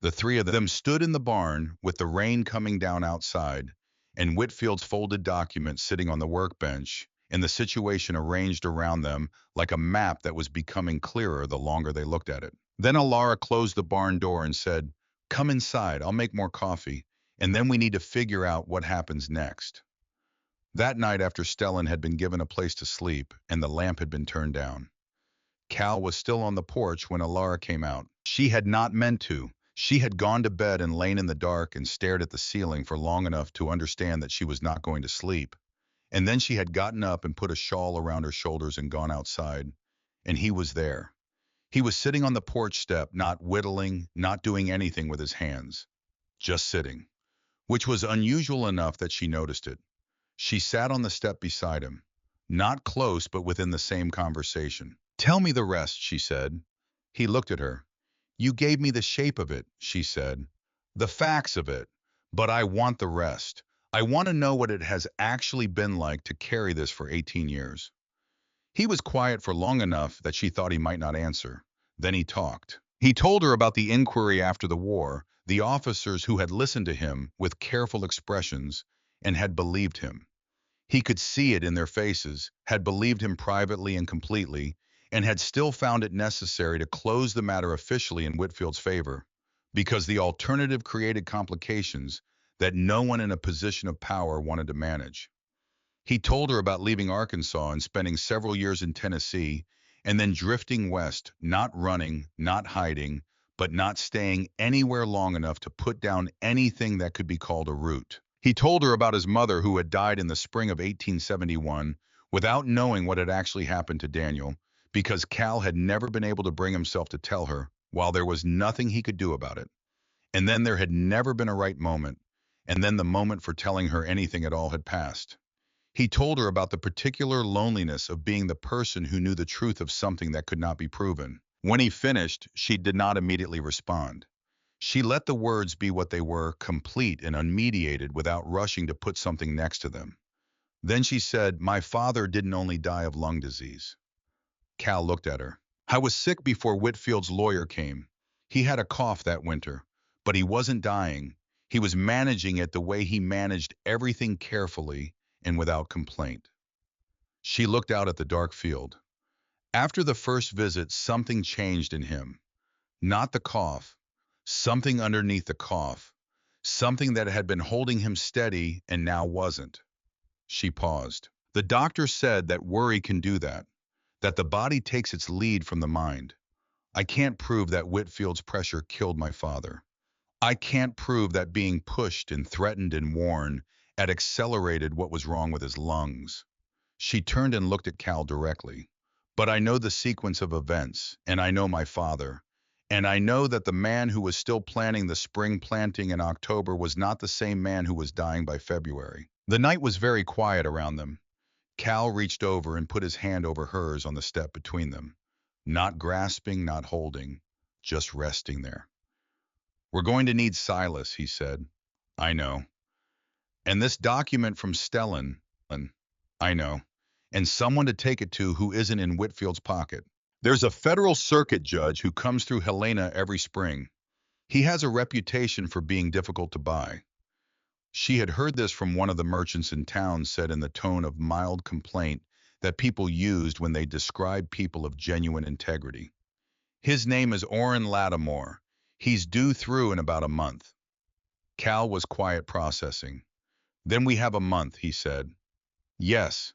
The three of them stood in the barn with the rain coming down outside and Whitfield's folded document sitting on the workbench and the situation arranged around them like a map that was becoming clearer the longer they looked at it. Then Elara closed the barn door and said, "Come inside, I'll make more coffee, and then we need to figure out what happens next." That night, after Stellan had been given a place to sleep and the lamp had been turned down, Cal was still on the porch when Elara came out. She had not meant to. She had gone to bed and lain in the dark and stared at the ceiling for long enough to understand that she was not going to sleep. And then she had gotten up and put a shawl around her shoulders and gone outside. And he was there. He was sitting on the porch step, not whittling, not doing anything with his hands. Just sitting. Which was unusual enough that she noticed it. She sat on the step beside him. Not close, but within the same conversation. "Tell me the rest," she said. He looked at her. "You gave me the shape of it," she said. "The facts of it. But I want the rest. I want to know what it has actually been like to carry this for 18 years. He was quiet for long enough that she thought he might not answer. Then he talked. He told her about the inquiry after the war, the officers who had listened to him with careful expressions and had believed him. He could see it in their faces, had believed him privately and completely, and had still found it necessary to close the matter officially in Whitfield's favor, because the alternative created complications that no one in a position of power wanted to manage. He told her about leaving Arkansas and spending several years in Tennessee, and then drifting west, not running, not hiding, but not staying anywhere long enough to put down anything that could be called a root. He told her about his mother who had died in the spring of 1871 without knowing what had actually happened to Daniel, because Cal had never been able to bring himself to tell her, while there was nothing he could do about it. And then there had never been a right moment, and then the moment for telling her anything at all had passed. He told her about the particular loneliness of being the person who knew the truth of something that could not be proven. When he finished, she did not immediately respond. She let the words be what they were, complete and unmediated, without rushing to put something next to them. Then she said, "My father didn't only die of lung disease." Cal looked at her. "I was sick before Whitfield's lawyer came. He had a cough that winter, but he wasn't dying. He was managing it the way he managed everything, carefully and without complaint." She looked out at the dark field. After the first visit, something changed in him. Not the cough, something underneath the cough, something that had been holding him steady and now wasn't. She paused. "The doctor said that worry can do that the body takes its lead from the mind. I can't prove that Whitfield's pressure killed my father. I can't prove that being pushed and threatened and worn had accelerated what was wrong with his lungs." She turned and looked at Cal directly. "But I know the sequence of events, and I know my father. And I know that the man who was still planning the spring planting in October was not the same man who was dying by February." The night was very quiet around them. Cal reached over and put his hand over hers on the step between them. Not grasping, not holding, just resting there. "We're going to need Silas," he said. "I know. And this document from Stellan." "I know. And someone to take it to who isn't in Whitfield's pocket. There's a federal circuit judge who comes through Helena every spring. He has a reputation for being difficult to buy." She had heard this from one of the merchants in town, said in the tone of mild complaint that people used when they described people of genuine integrity. "His name is Orrin Lattimore. He's due through in about a month." Cal was quiet, processing. "Then we have a month," he said. "Yes."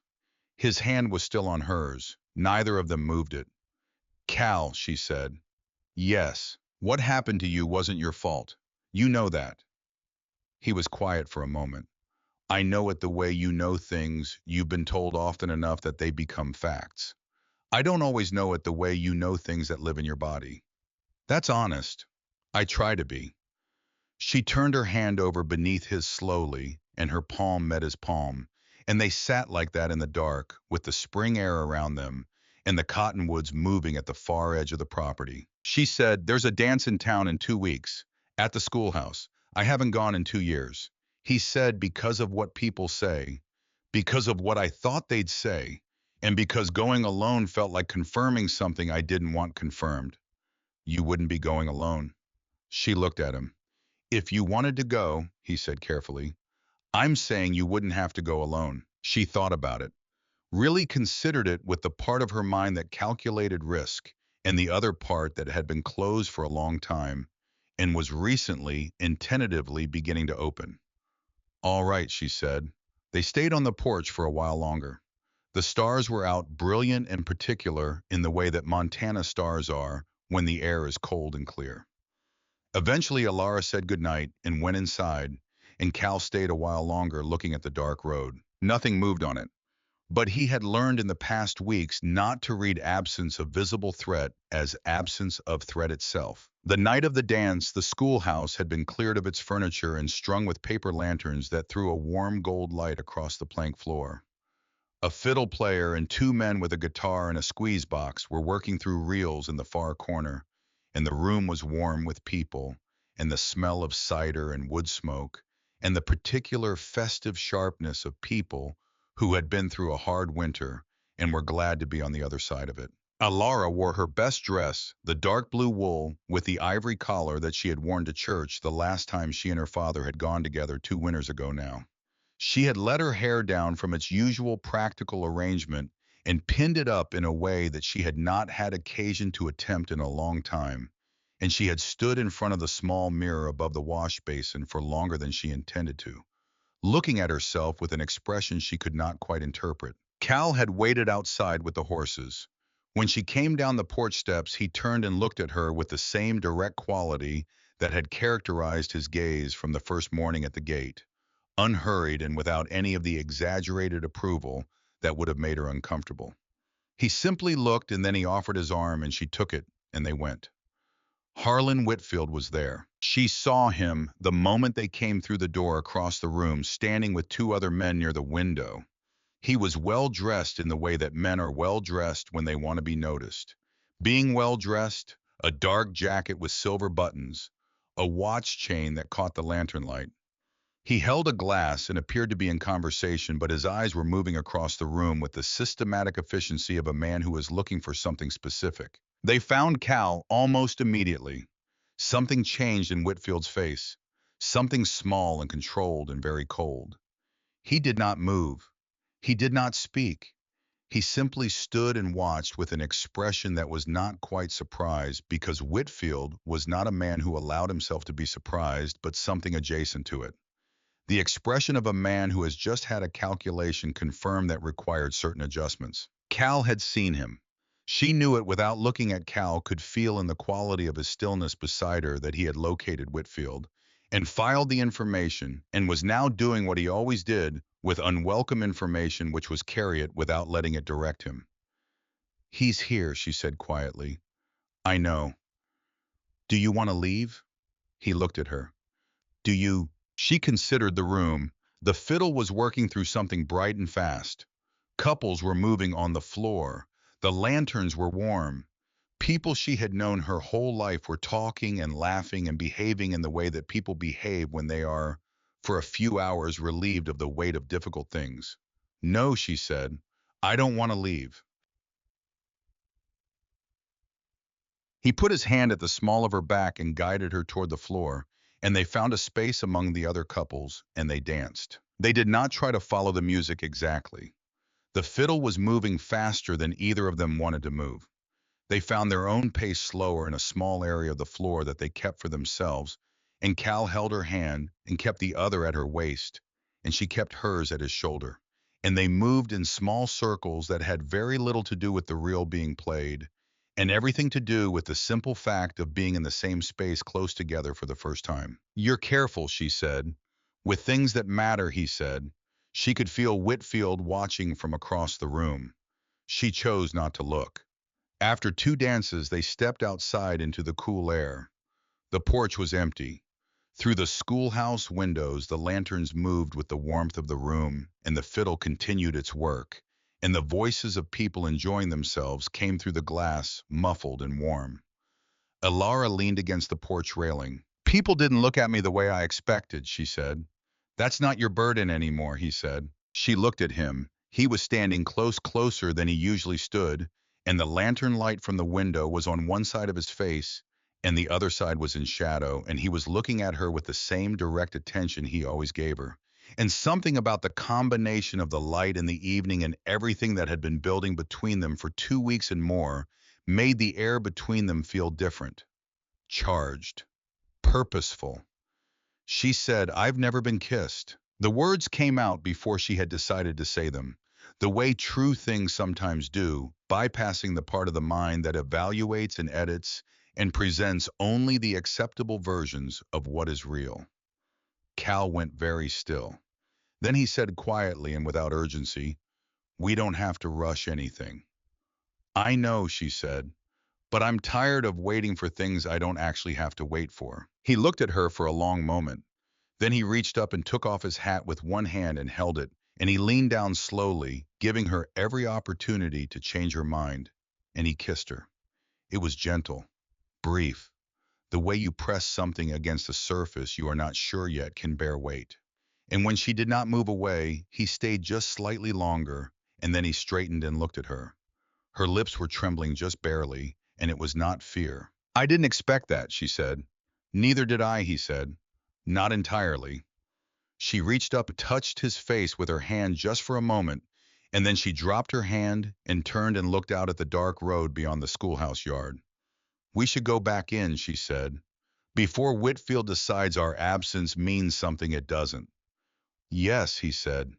His hand was still on hers. Neither of them moved it. "Cal," she said. "Yes. What happened to you wasn't your fault. You know that." He was quiet for a moment. "I know it the way you know things you've been told often enough that they become facts. I don't always know it the way you know things that live in your body." "That's honest." "I try to be." She turned her hand over beneath his slowly, and her palm met his palm, and they sat like that in the dark, with the spring air around them, and the cottonwoods moving at the far edge of the property. She said, "There's a dance in town in 2 weeks, at the schoolhouse. I haven't gone in 2 years." He said, "Because of what people say, because of what I thought they'd say, and because going alone felt like confirming something I didn't want confirmed." "You wouldn't be going alone." She looked at him. "If you wanted to go," he said carefully, "I'm saying you wouldn't have to go alone." She thought about it, really considered it, with the part of her mind that calculated risk and the other part that had been closed for a long time and was recently and tentatively beginning to open. "All right," she said. They stayed on the porch for a while longer. The stars were out, brilliant and particular in the way that Montana stars are when the air is cold and clear. Eventually, Elara said goodnight and went inside, and Cal stayed a while longer looking at the dark road. Nothing moved on it, but he had learned in the past weeks not to read absence of visible threat as absence of threat itself. The night of the dance, the schoolhouse had been cleared of its furniture and strung with paper lanterns that threw a warm gold light across the plank floor. A fiddle player and two men with a guitar and a squeeze box were working through reels in the far corner, and the room was warm with people, and the smell of cider and wood smoke, and the particular festive sharpness of people who had been through a hard winter and were glad to be on the other side of it. Elara wore her best dress, the dark blue wool with the ivory collar that she had worn to church the last time she and her father had gone together 2 winters ago now. She had let her hair down from its usual practical arrangement and pinned it up in a way that she had not had occasion to attempt in a long time, and she had stood in front of the small mirror above the wash basin for longer than she intended to, looking at herself with an expression she could not quite interpret. Cal had waited outside with the horses. When she came down the porch steps, he turned and looked at her with the same direct quality that had characterized his gaze from the first morning at the gate, unhurried and without any of the exaggerated approval that would have made her uncomfortable. He simply looked and then he offered his arm and she took it and they went. Harlan Whitfield was there. She saw him the moment they came through the door across the room, standing with two other men near the window. He was well dressed in the way that men are well dressed when they want to be noticed. Being well dressed, a dark jacket with silver buttons, a watch chain that caught the lantern light. He held a glass and appeared to be in conversation, but his eyes were moving across the room with the systematic efficiency of a man who is looking for something specific. They found Cal almost immediately. Something changed in Whitfield's face, something small and controlled and very cold. He did not move. He did not speak. He simply stood and watched with an expression that was not quite surprise, because Whitfield was not a man who allowed himself to be surprised, but something adjacent to it. The expression of a man who has just had a calculation confirmed that required certain adjustments. Cal had seen him. She knew it without looking at Cal, could feel in the quality of his stillness beside her that he had located Whitfield and filed the information, and was now doing what he always did with unwelcome information, which was carry it without letting it direct him. "He's here," she said quietly. "I know. Do you want to leave?" He looked at her. "Do you?" She considered the room. The fiddle was working through something bright and fast. Couples were moving on the floor. The lanterns were warm. People she had known her whole life were talking and laughing and behaving in the way that people behave when they are, for a few hours, relieved of the weight of difficult things. "No," she said. "I don't want to leave." He put his hand at the small of her back and guided her toward the floor, and they found a space among the other couples, and they danced. They did not try to follow the music exactly. The fiddle was moving faster than either of them wanted to move. They found their own pace slower in a small area of the floor that they kept for themselves, and Cal held her hand and kept the other at her waist, and she kept hers at his shoulder. And they moved in small circles that had very little to do with the reel being played, and everything to do with the simple fact of being in the same space close together for the first time. "You're careful," she said. "With things that matter," he said. She could feel Whitfield watching from across the room. She chose not to look. After two dances, they stepped outside into the cool air. The porch was empty. Through the schoolhouse windows, the lanterns moved with the warmth of the room, and the fiddle continued its work, and the voices of people enjoying themselves came through the glass, muffled and warm. Elara leaned against the porch railing. "People didn't look at me the way I expected," she said. "That's not your burden anymore," he said. She looked at him. He was standing closer than he usually stood, and the lantern light from the window was on one side of his face, and the other side was in shadow, and he was looking at her with the same direct attention he always gave her. And something about the combination of the light in the evening and everything that had been building between them for 2 weeks and more made the air between them feel different, charged, purposeful. She said, "I've never been kissed." The words came out before she had decided to say them, the way true things sometimes do, bypassing the part of the mind that evaluates and edits and presents only the acceptable versions of what is real. Cal went very still. Then he said quietly and without urgency, "We don't have to rush anything." "I know," she said, "but I'm tired of waiting for things I don't actually have to wait for." He looked at her for a long moment. Then he reached up and took off his hat with one hand and held it, and he leaned down slowly, giving her every opportunity to change her mind, and he kissed her. It was gentle, brief, the way you press something against a surface you are not sure yet can bear weight. And when she did not move away, he stayed just slightly longer, and then he straightened and looked at her. Her lips were trembling just barely, and it was not fear. "I didn't expect that," she said. "Neither did I," he said. "Not entirely." She reached up and touched his face with her hand just for a moment, and then she dropped her hand and turned and looked out at the dark road beyond the schoolhouse yard. "We should go back in," she said, "before Whitfield decides our absence means something it doesn't." "Yes," he said.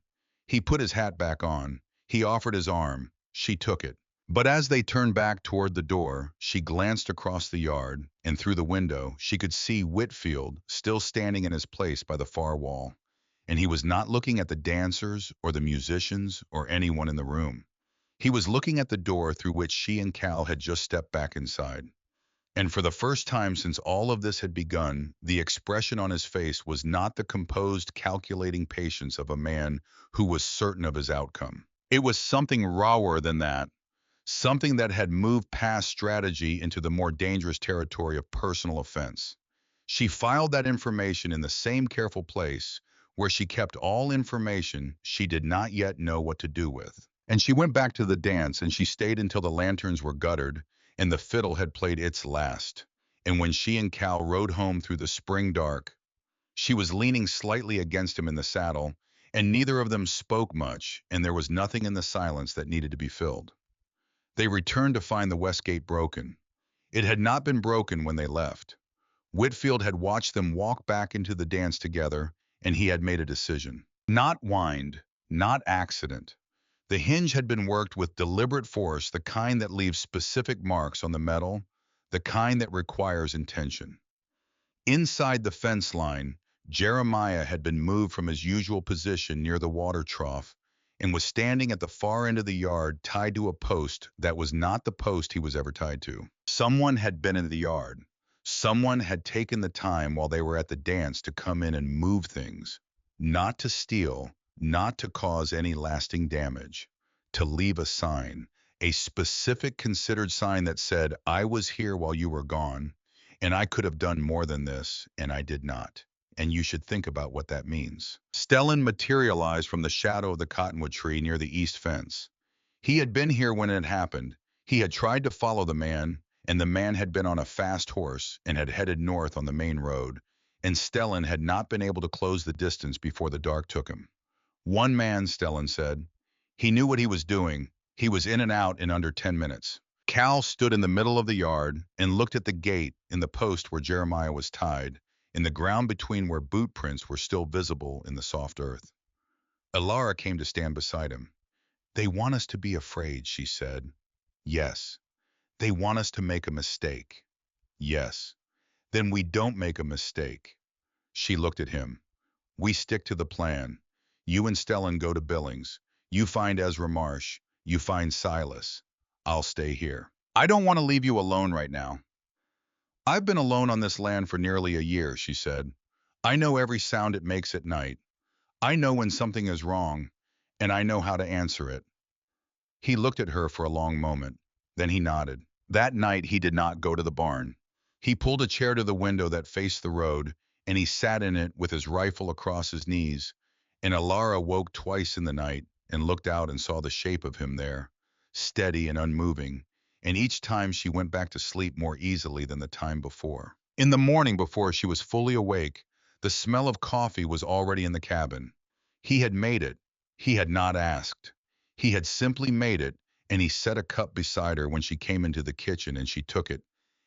He put his hat back on. He offered his arm. She took it. But as they turned back toward the door, she glanced across the yard, and through the window, she could see Whitfield still standing in his place by the far wall. And he was not looking at the dancers or the musicians or anyone in the room. He was looking at the door through which she and Cal had just stepped back inside. And for the first time since all of this had begun, the expression on his face was not the composed, calculating patience of a man who was certain of his outcome. It was something rawer than that, something that had moved past strategy into the more dangerous territory of personal offense. She filed that information in the same careful place where she kept all information she did not yet know what to do with. And she went back to the dance, and she stayed until the lanterns were guttered and the fiddle had played its last. And when she and Cal rode home through the spring dark, she was leaning slightly against him in the saddle, and neither of them spoke much, and there was nothing in the silence that needed to be filled. They returned to find the west gate broken. It had not been broken when they left. Whitfield had watched them walk back into the dance together, and he had made a decision. Not wind, not accident. The hinge had been worked with deliberate force, the kind that leaves specific marks on the metal, the kind that requires intention. Inside the fence line, Jeremiah had been moved from his usual position near the water trough and was standing at the far end of the yard tied to a post that was not the post he was ever tied to. Someone had been in the yard. Someone had taken the time while they were at the dance to come in and move things, not to steal, not to cause any lasting damage, to leave a sign, a specific considered sign that said, "I was here while you were gone, and I could have done more than this, and I did not. And you should think about what that means." Stellan materialized from the shadow of the cottonwood tree near the east fence. He had been here when it happened. He had tried to follow the man, and the man had been on a fast horse and had headed north on the main road, and Stellan had not been able to close the distance before the dark took him. One man, Stellan said. He knew what he was doing. He was in and out in under 10 minutes. Cal stood in the middle of the yard and looked at the gate in the post where Jeremiah was tied, in the ground between where boot prints were still visible in the soft earth. Elara came to stand beside him. "They want us to be afraid," she said. "Yes." "They want us to make a mistake." "Yes." "Then we don't make a mistake." She looked at him. "We stick to the plan. You and Stellan go to Billings. You find Ezra Marsh. You find Silas. I'll stay here. I don't want to leave you alone right now." "I've been alone on this land for nearly a year," she said. "I know every sound it makes at night. I know when something is wrong, and I know how to answer it." He looked at her for a long moment. Then he nodded. That night he did not go to the barn. He pulled a chair to the window that faced the road, and he sat in it with his rifle across his knees. And Elara woke twice in the night and looked out and saw the shape of him there, steady and unmoving, and each time she went back to sleep more easily than the time before. In the morning, before she was fully awake, the smell of coffee was already in the cabin. He had made it. He had not asked. He had simply made it, and he set a cup beside her when she came into the kitchen, and she took it,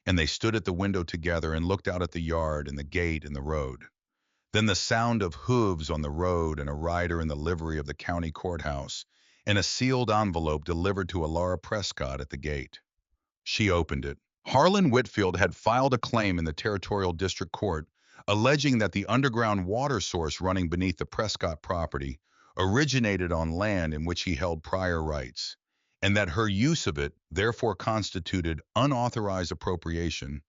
and they stood at the window together and looked out at the yard and the gate and the road. Then the sound of hooves on the road and a rider in the livery of the county courthouse, and a sealed envelope delivered to Elara Prescott at the gate. She opened it. Harlan Whitfield had filed a claim in the Territorial District Court, alleging that the underground water source running beneath the Prescott property originated on land in which he held prior rights, and that her use of it therefore constituted unauthorized appropriation,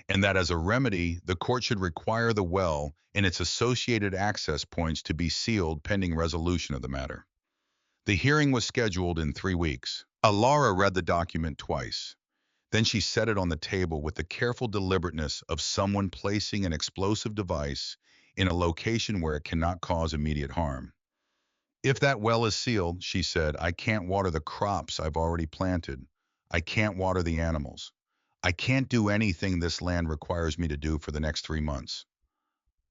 and that as a remedy, the court should require the well and its associated access points to be sealed pending resolution of the matter. The hearing was scheduled in 3 weeks. Elara read the document twice. Then she set it on the table with the careful deliberateness of someone placing an explosive device in a location where it cannot cause immediate harm. "If that well is sealed," she said, "I can't water the crops I've already planted. I can't water the animals. I can't do anything this land requires me to do for the next 3 months."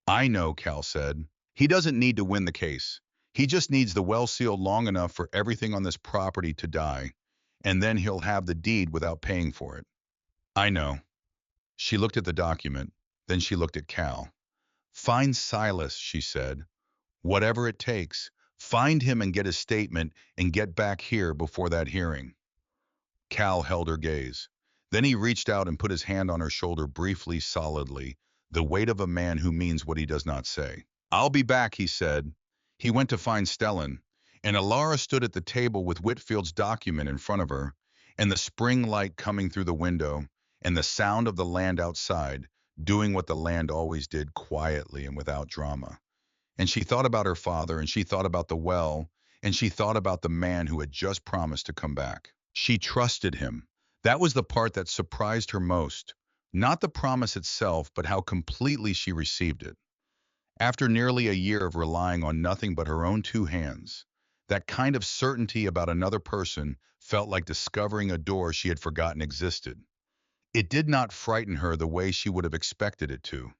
"I know," Cal said. "He doesn't need to win the case. He just needs the well sealed long enough for everything on this property to die, and then he'll have the deed without paying for it." "I know." She looked at the document. Then she looked at Cal. "Find Silas," she said. "Whatever it takes. Find him and get his statement and get back here before that hearing." Cal held her gaze. Then he reached out and put his hand on her shoulder briefly, solidly, the weight of a man who means what he does not say. "I'll be back," he said. He went to find Stellan, and Elara stood at the table with Whitfield's document in front of her, and the spring light coming through the window, and the sound of the land outside, doing what the land always did quietly and without drama. And she thought about her father, and she thought about the well, and she thought about the man who had just promised to come back. She trusted him. That was the part that surprised her most. Not the promise itself, but how completely she received it. After nearly a year of relying on nothing but her own two hands, that kind of certainty about another person felt like discovering a door she had forgotten existed. It did not frighten her the way she would have expected it to.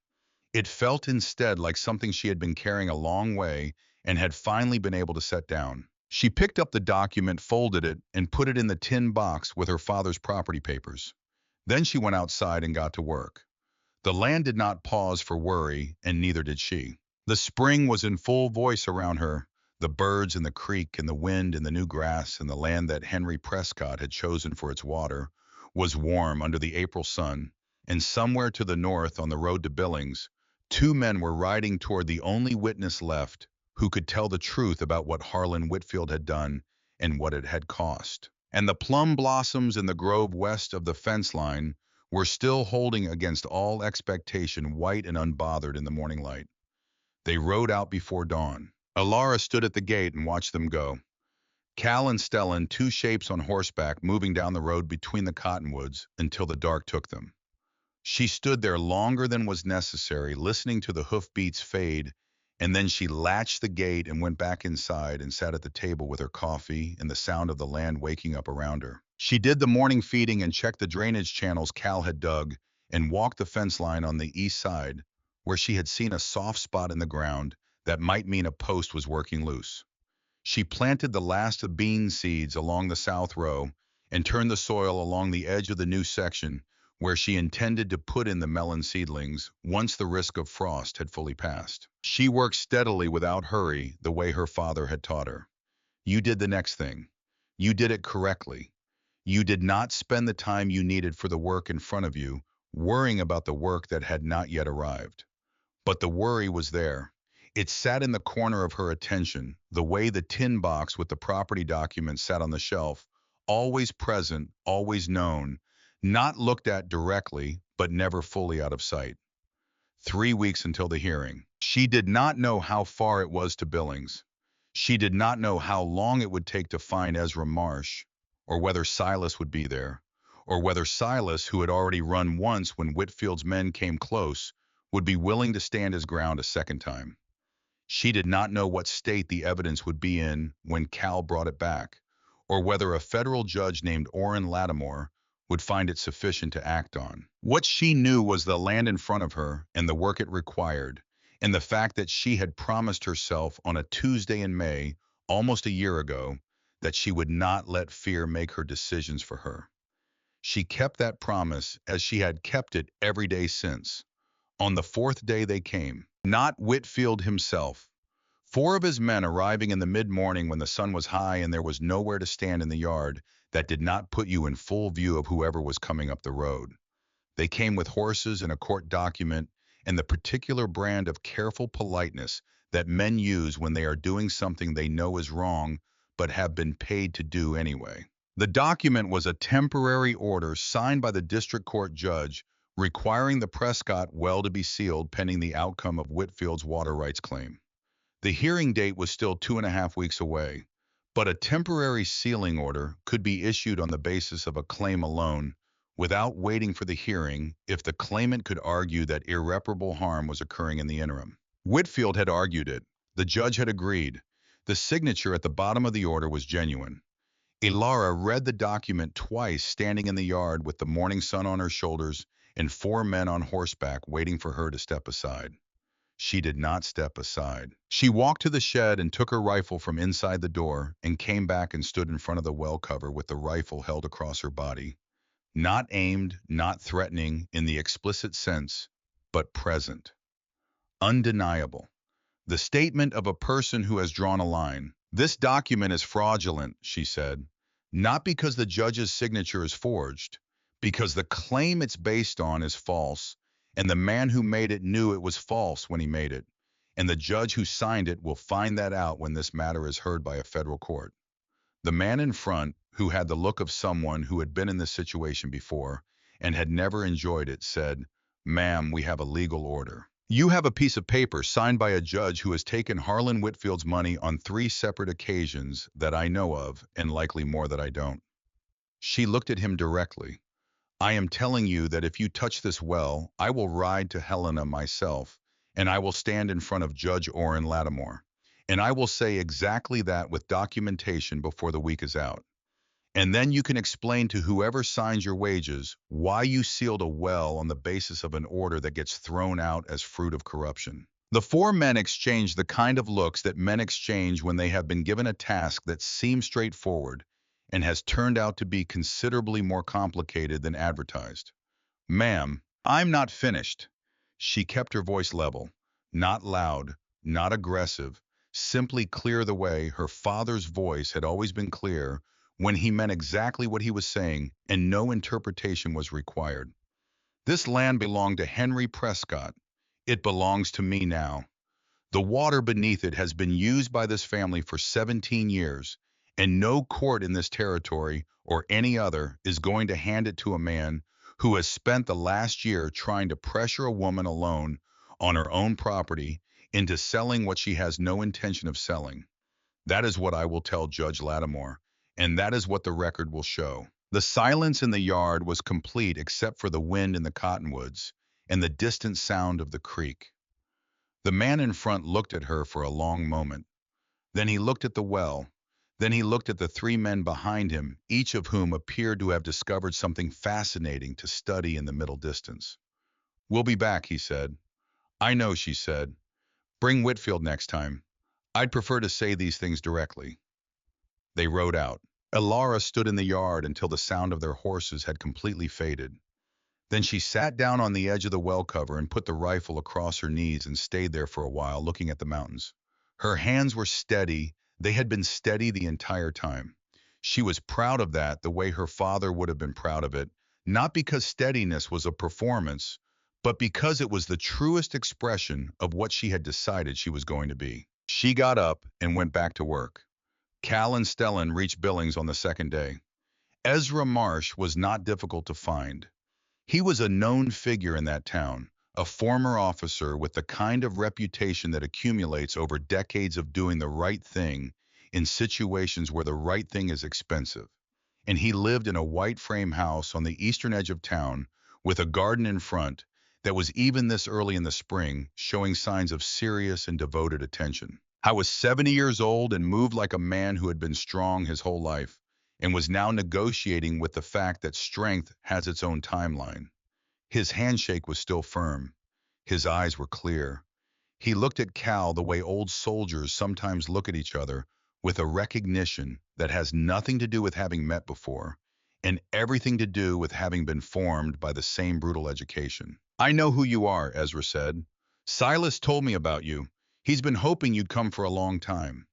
It felt instead like something she had been carrying a long way and had finally been able to set down. She picked up the document, folded it, and put it in the tin box with her father's property papers. Then she went outside and got to work. The land did not pause for worry, and neither did she. The spring was in full voice around her, the birds in the creek and the wind in the new grass, and the land that Henry Prescott had chosen for its water was warm under the April sun, and somewhere to the north on the road to Billings, two men were riding toward the only witness left who could tell the truth about what Harlan Whitfield had done and what it had cost. And the plum blossoms in the grove west of the fence line were still holding against all expectation, white and unbothered in the morning light. They rode out before dawn. Elara stood at the gate and watched them go. Cal and Stellan, two shapes on horseback, moving down the road between the cottonwoods until the dark took them. She stood there longer than was necessary, listening to the hoofbeats fade, and then she latched the gate and went back inside and sat at the table with her coffee and the sound of the land waking up around her. She did the morning feeding and checked the drainage channels Cal had dug and walked the fence line on the east side, where she had seen a soft spot in the ground that might mean a post was working loose. She planted the last of bean seeds along the south row and turned the soil along the edge of the new section where she intended to put in the melon seedlings once the risk of frost had fully passed. She worked steadily without hurry, the way her father had taught her. You did the next thing. You did it correctly. You did not spend the time you needed for the work in front of you, worrying about the work that had not yet arrived. But the worry was there. It sat in the corner of her attention, the way the tin box with the property documents sat on the shelf, always present, always known, not looked at directly, but never fully out of sight. 3 weeks until the hearing. She did not know how far it was to Billings. She did not know how long it would take to find Ezra Marsh, or whether Silas would be there, or whether Silas, who had already run once when Whitfield's men came close, would be willing to stand his ground a second time. She did not know what state the evidence would be in when Cal brought it back, or whether a federal judge named Orrin Lattimore would find it sufficient to act on. What she knew was the land in front of her and the work it required, and the fact that she had promised herself on a Tuesday in May, almost a year ago, that she would not let fear make her decisions for her. She kept that promise as she had kept it every day since. On the fourth day they came. Not Whitfield himself. 4 of his men arriving in the mid-morning when the sun was high and there was nowhere to stand in the yard that did not put you in full view of whoever was coming up the road. They came with horses and a court document and the particular brand of careful politeness that men use when they are doing something they know is wrong but have been paid to do anyway. The document was a temporary order signed by the district court judge requiring the Prescott well to be sealed pending the outcome of Whitfield's water rights claim. The hearing date was still 2.5 weeks away, but a temporary sealing order could be issued on the basis of a claim alone without waiting for the hearing if the claimant could argue that irreparable harm was occurring in the interim. Whitfield had argued it. The judge had agreed. The signature at the bottom of the order was genuine. Elara read the document twice, standing in the yard with the morning sun on her shoulders and 4 men on horseback waiting for her to step aside. She did not step aside. She walked to the shed and took her rifle from inside the door and came back and stood in front of the well cover with the rifle held across her body. Not aimed, not threatening in the explicit sense, but present. Undeniable. The statement of a person who has drawn a line. This document is fraudulent, she said. Not because the judge's signature is forged, because the claim it's based on is false, and the man who made it knew it was false when he made it. And the judge who signed it will find that out when this matter is heard by a federal court. The man in front, who had the look of someone who had been in this situation before and had never enjoyed it, said, "Ma'am, we have a legal order. You have a piece of paper signed by a judge who has taken Harlan Whitfield's money on 3 separate occasions that I know of, and likely more that I don't." She looked at him directly. "I am telling you that if you touch this well, I will ride to Helena myself, and I will stand in front of Judge Orrin Lattimore. And I will say exactly that with documentation before the week is out. And then you can explain to whoever signs your wages why you sealed a well on the basis of an order that gets thrown out as fruit of corruption." The 4 men exchanged the kind of looks that men exchange when they have been given a task that seems straightforward and has turned out to be considerably more complicated than advertised. "Ma'am, I'm not finished." She kept her voice level, not loud, not aggressive, simply clear the way her father's voice had always been clear when he meant exactly what he was saying and no interpretation was required. "This land belonged to Henry Prescott. It belongs to me now. The water beneath it has been used by this family for 17 years, and no court in this territory or any other is going to hand it to a man who has spent the last year trying to pressure a woman alone on her own property into selling what she has no intention of selling. That is what I will tell Judge Lattimore, and that is what the record will show." The silence in the yard was complete except for the wind in the cottonwoods and the distant sound of the creek. The man in front looked at her for a long moment. Then he looked at the well. Then he looked at the 3 men behind him, each of whom appeared to have discovered something fascinating to study in the middle distance. "We'll be back," he said. "I know," she said. "Bring Whitfield next time. I'd prefer to say these things directly." They rode out. Elara stood in the yard until the sound of their horses had completely faded. Then she sat down on the edge of the well cover and put the rifle across her knees and stayed there for a while, looking at the mountains. Her hands were steady. They had been steady the entire time. She was proud of that, the way her father would have been proud of it, not because steadiness was a performance, but because it was the truest expression of what she had decided she was going to be. She got up and went back to work. Cal and Stellan reached Billings on the second day. Ezra Marsh was not difficult to find. He was a known figure in that town, a former officer with the kind of reputation that accumulates over decades of doing the right thing in situations where the right thing is expensive. And he lived in a white frame house on the eastern edge of town with a garden in front that was, even this early in the spring, showing signs of serious and devoted attention. I was 70 years old and moved like a man who had been strong his whole life and was now negotiating with the fact that strength has its own timeline. His handshake was still firm. His eyes were clear. He looked at Cal the way old soldiers sometimes look at each other, with a recognition that has nothing to do with having met before and everything to do with having been formed by the same brutal education. "I know who you are," Ezra said. "Silas told me about you. He's been hoping you'd come for a long time."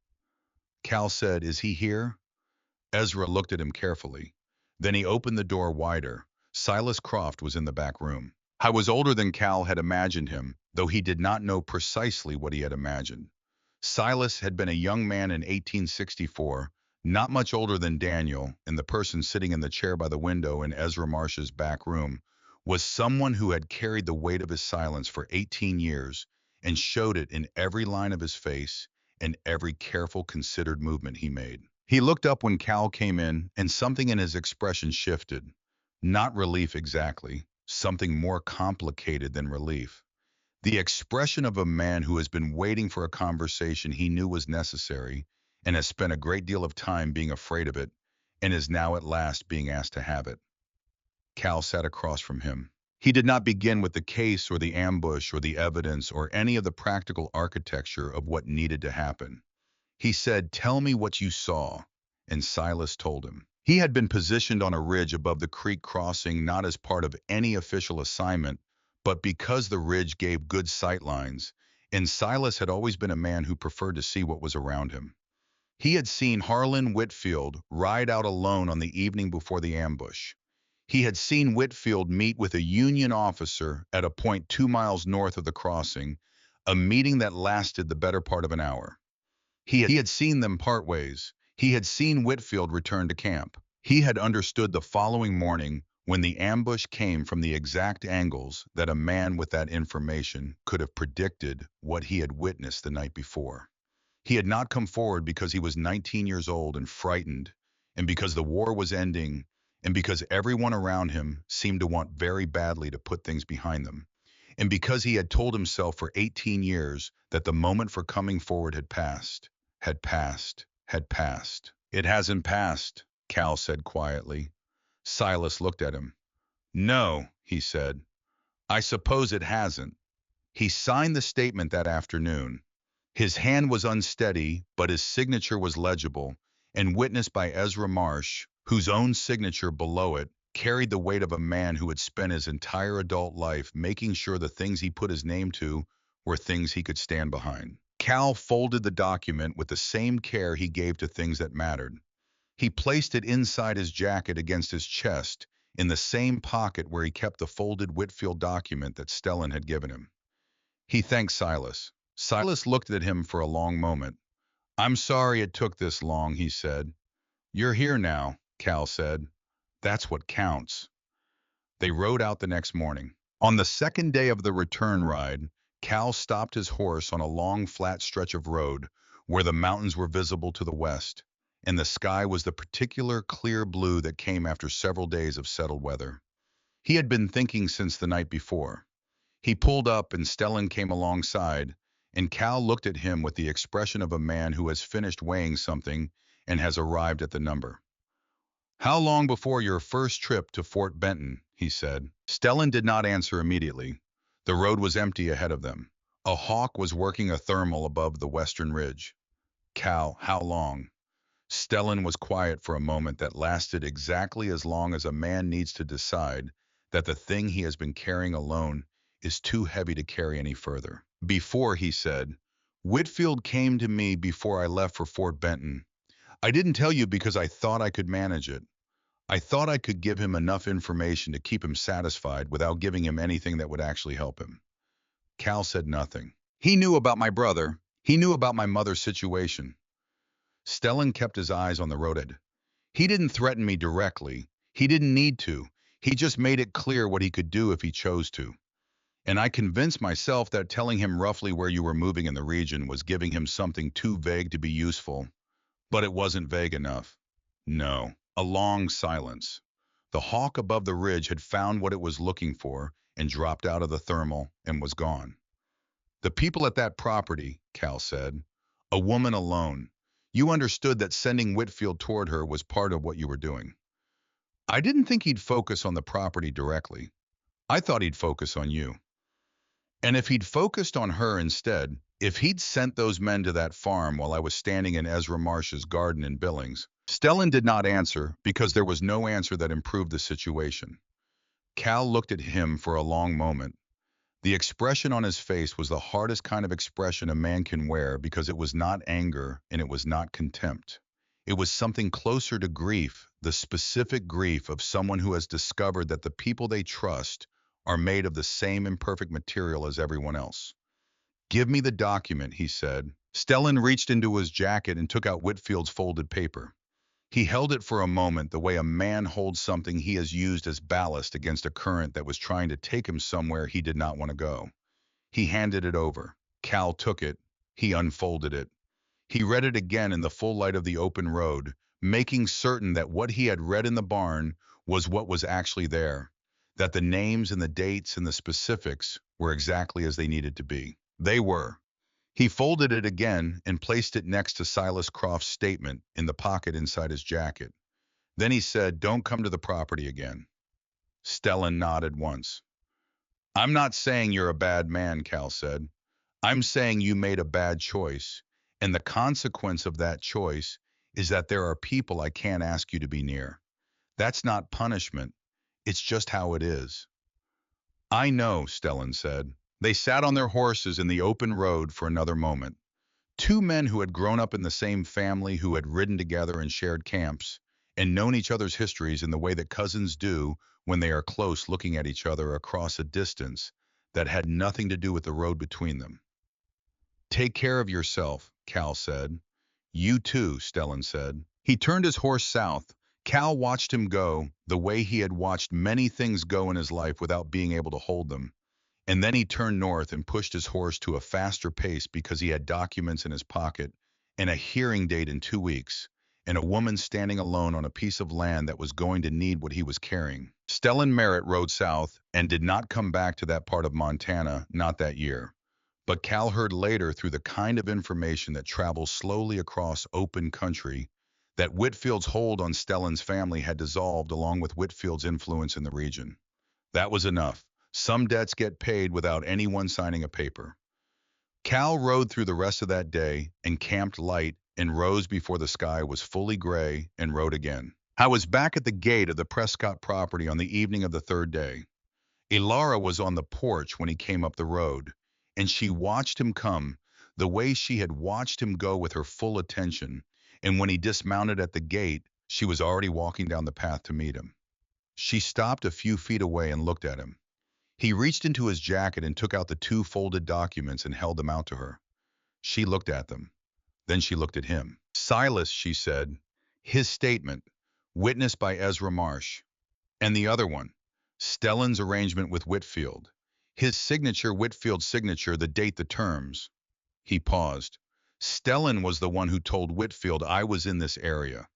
Cal said, "Is he here?" Ezra looked at him carefully. Then he opened the door wider. Silas Croft was in the back room. I was older than Cal had imagined him, though he did not know precisely what he had imagined. Silas had been a young man in 1864, not much older than Daniel, and the person sitting in the chair by the window in Ezra Marsh's back room was someone who had carried the weight of his silence for 18 years and showed it in every line of his face and every careful, considered movement he made. He looked up when Cal came in, and something in his expression shifted. Not relief exactly, something more complicated than relief. The expression of a man who has been waiting for a conversation he knew was necessary and has spent a great deal of time being afraid of it and is now at last being asked to have it. Cal sat across from him. He did not begin with the case or the ambush or the evidence or any of the practical architecture of what needed to happen. He said, "Tell me what you saw," and Silas told him. He had been positioned on a ridge above the creek crossing not as part of any official assignment, but because the ridge gave good sight lines, and Silas had always been a man who preferred to see what was around him. He had seen Harlan Whitfield ride out alone on the evening before the ambush. He had seen Whitfield meet with a Union officer at a point 2 miles north of the crossing, a meeting that lasted the better part of an hour. He had seen them part ways. He had seen Whitfield return to camp. He had understood the following morning, when the ambush came from the exact angles, that a man with that information could have predicted what he had witnessed the night before. He had not come forward because he was 19 years old and frightened, and because the war was ending, and because everyone around him seemed to want very badly to put things behind them, and because he had told himself for 18 years that the moment for coming forward had passed, had passed, had passed. It hasn't passed, Cal said quietly. Silas looked at him. No, he said. I suppose it hasn't. He signed the statement that afternoon. His hand was unsteady, but his signature was legible, and witnessed by Ezra Marsh, whose own signature below it carried the weight of a man who had spent his entire adult life making sure the things he put his name to were things he could stand behind. Cal folded the document with the same care he gave to things that mattered. He placed it inside his jacket against his chest, in the same pocket where he kept the folded Whitfield document that Stellan had given him. He thanked Silas. Silas looked at him for a long moment. I'm sorry it took this long, he said. You're here now, Cal said. That's what counts. They rode out the next morning. On the second day of the return ride, Cal stopped his horse on a long, flat stretch of road where the mountains were visible to the west, and the sky was the particular clear blue that came after several days of settled weather. He had been thinking since the night before. He pulled up and Stellan came alongside, and Cal looked at him with the expression of a man who has finished weighing something and has arrived at the number. How long before your first trip to Fort Benton? He said. Stellan did not answer immediately. The road was empty ahead of them. A hawk was working a thermal above the western ridge. Cal, how long? Stellan was quiet for a moment that lasted exactly as long as a man needs to decide that the thing he has been carrying alone is too heavy to carry any further. Before, he said, Whitfield came to me before I left for Fort Benton. I didn't tell you because I thought I could manage it. I thought I could give him enough information to keep him satisfied without giving him anything that would actually help him. Cal said nothing. He knew about my brother. He knew about my mother's situation. Stellan kept his eyes on the road ahead. He didn't threaten me directly. He didn't need to. He just made it clear what he could do if he chose to. And I convinced myself that telling him roughly where you were moving in the region was giving him something too vague to be useful. But it wasn't vague enough. No. A long silence. The hawk above the ridge had found what it was looking for and dropped out of the thermal and was gone. The people at that property, Cal said. A woman alone. You understood that sending Whitfield toward her was part of what you were doing. I didn't think he'd focus on the property directly. I thought he'd focus on you. And if he'd focused on her instead, if he'd sent those men to that farm while I was standing in Ezra Marsh's garden in Billings. Stellan did not answer because there was no answer that improved the situation. Cal looked at him for a long moment. The expression on his face was the hardest kind of expression a man can wear because it was not anger and it was not contempt. It was something closer to grief, the specific grief of someone who has discovered that the people they trust are made of the same imperfect material as everyone else. Give me the document, he said. Stellan reached into his jacket and took out Whitfield's folded paper. He held it for a moment the way a man holds something he has used as ballast against a current that was trying to take him somewhere he did not want to go. He handed it over. Cal took it. He unfolded it. He read it again in the full light of the open road, making certain that what he had read in the barn was what was actually there, that the names and the dates and the specifics were exactly as they needed to be. They were. He folded it again and placed it next to Silas Croft's statement in the pocket inside his jacket. Then he said, Don't come to the property again. Stellan nodded once. I'm not saying you're a bad man, Cal said. I'm saying you made a bad choice, and the consequence of that choice is that there are people I can't ask you to be near. That's not punishment. It's just how it is. I know, Stellan said. They sat on their horses in the open road for another moment. Two men who had grown up in the same family, who had ridden together and shared camps, and known each other's histories in the way that cousins do when they are close, looking at each other across a distance that had nothing to do with the road between them. Take care of yourself, Cal said. You too, Stellan said. He turned his horse south. Cal watched him go, the way he had watched many things go in his life without being able to hold them. And then he turned north and pushed his horse to a faster pace because he had documents in his pocket and a hearing date in 2 weeks, and a woman standing alone on a piece of land that was going to need what he was carrying. Stellan Merritt rode south and did not come back to that part of Montana, not that year. But Cal heard later, through the kind of information that travels slowly across open country, that Whitfield's hold on Stellan's family had dissolved along with Whitfield's influence in the region. That was enough. Some debts get paid without anyone signing a paper. Cal rode through the rest of that day and camped light and rose before the sky was fully gray and rode again. I was back at the gate of the Prescott property on the evening of the third day. Elara was on the porch when he came up the road, and she watched him come, the way she had watched him go, with her full attention, and when he dismounted at the gate, she was already walking down the path to meet him. She stopped a few feet away and looked at him. He reached into his jacket and took out the two folded documents and held them out to her. She looked at them. Then she looked at him. Silas, she said. His statement, witnessed by Ezra Marsh. And the other one, Stellan's arrangement with Whitfield. His signature, Whitfield's signature, the date, the terms. He paused. Stellan was the one who told Whitfield I was in this area.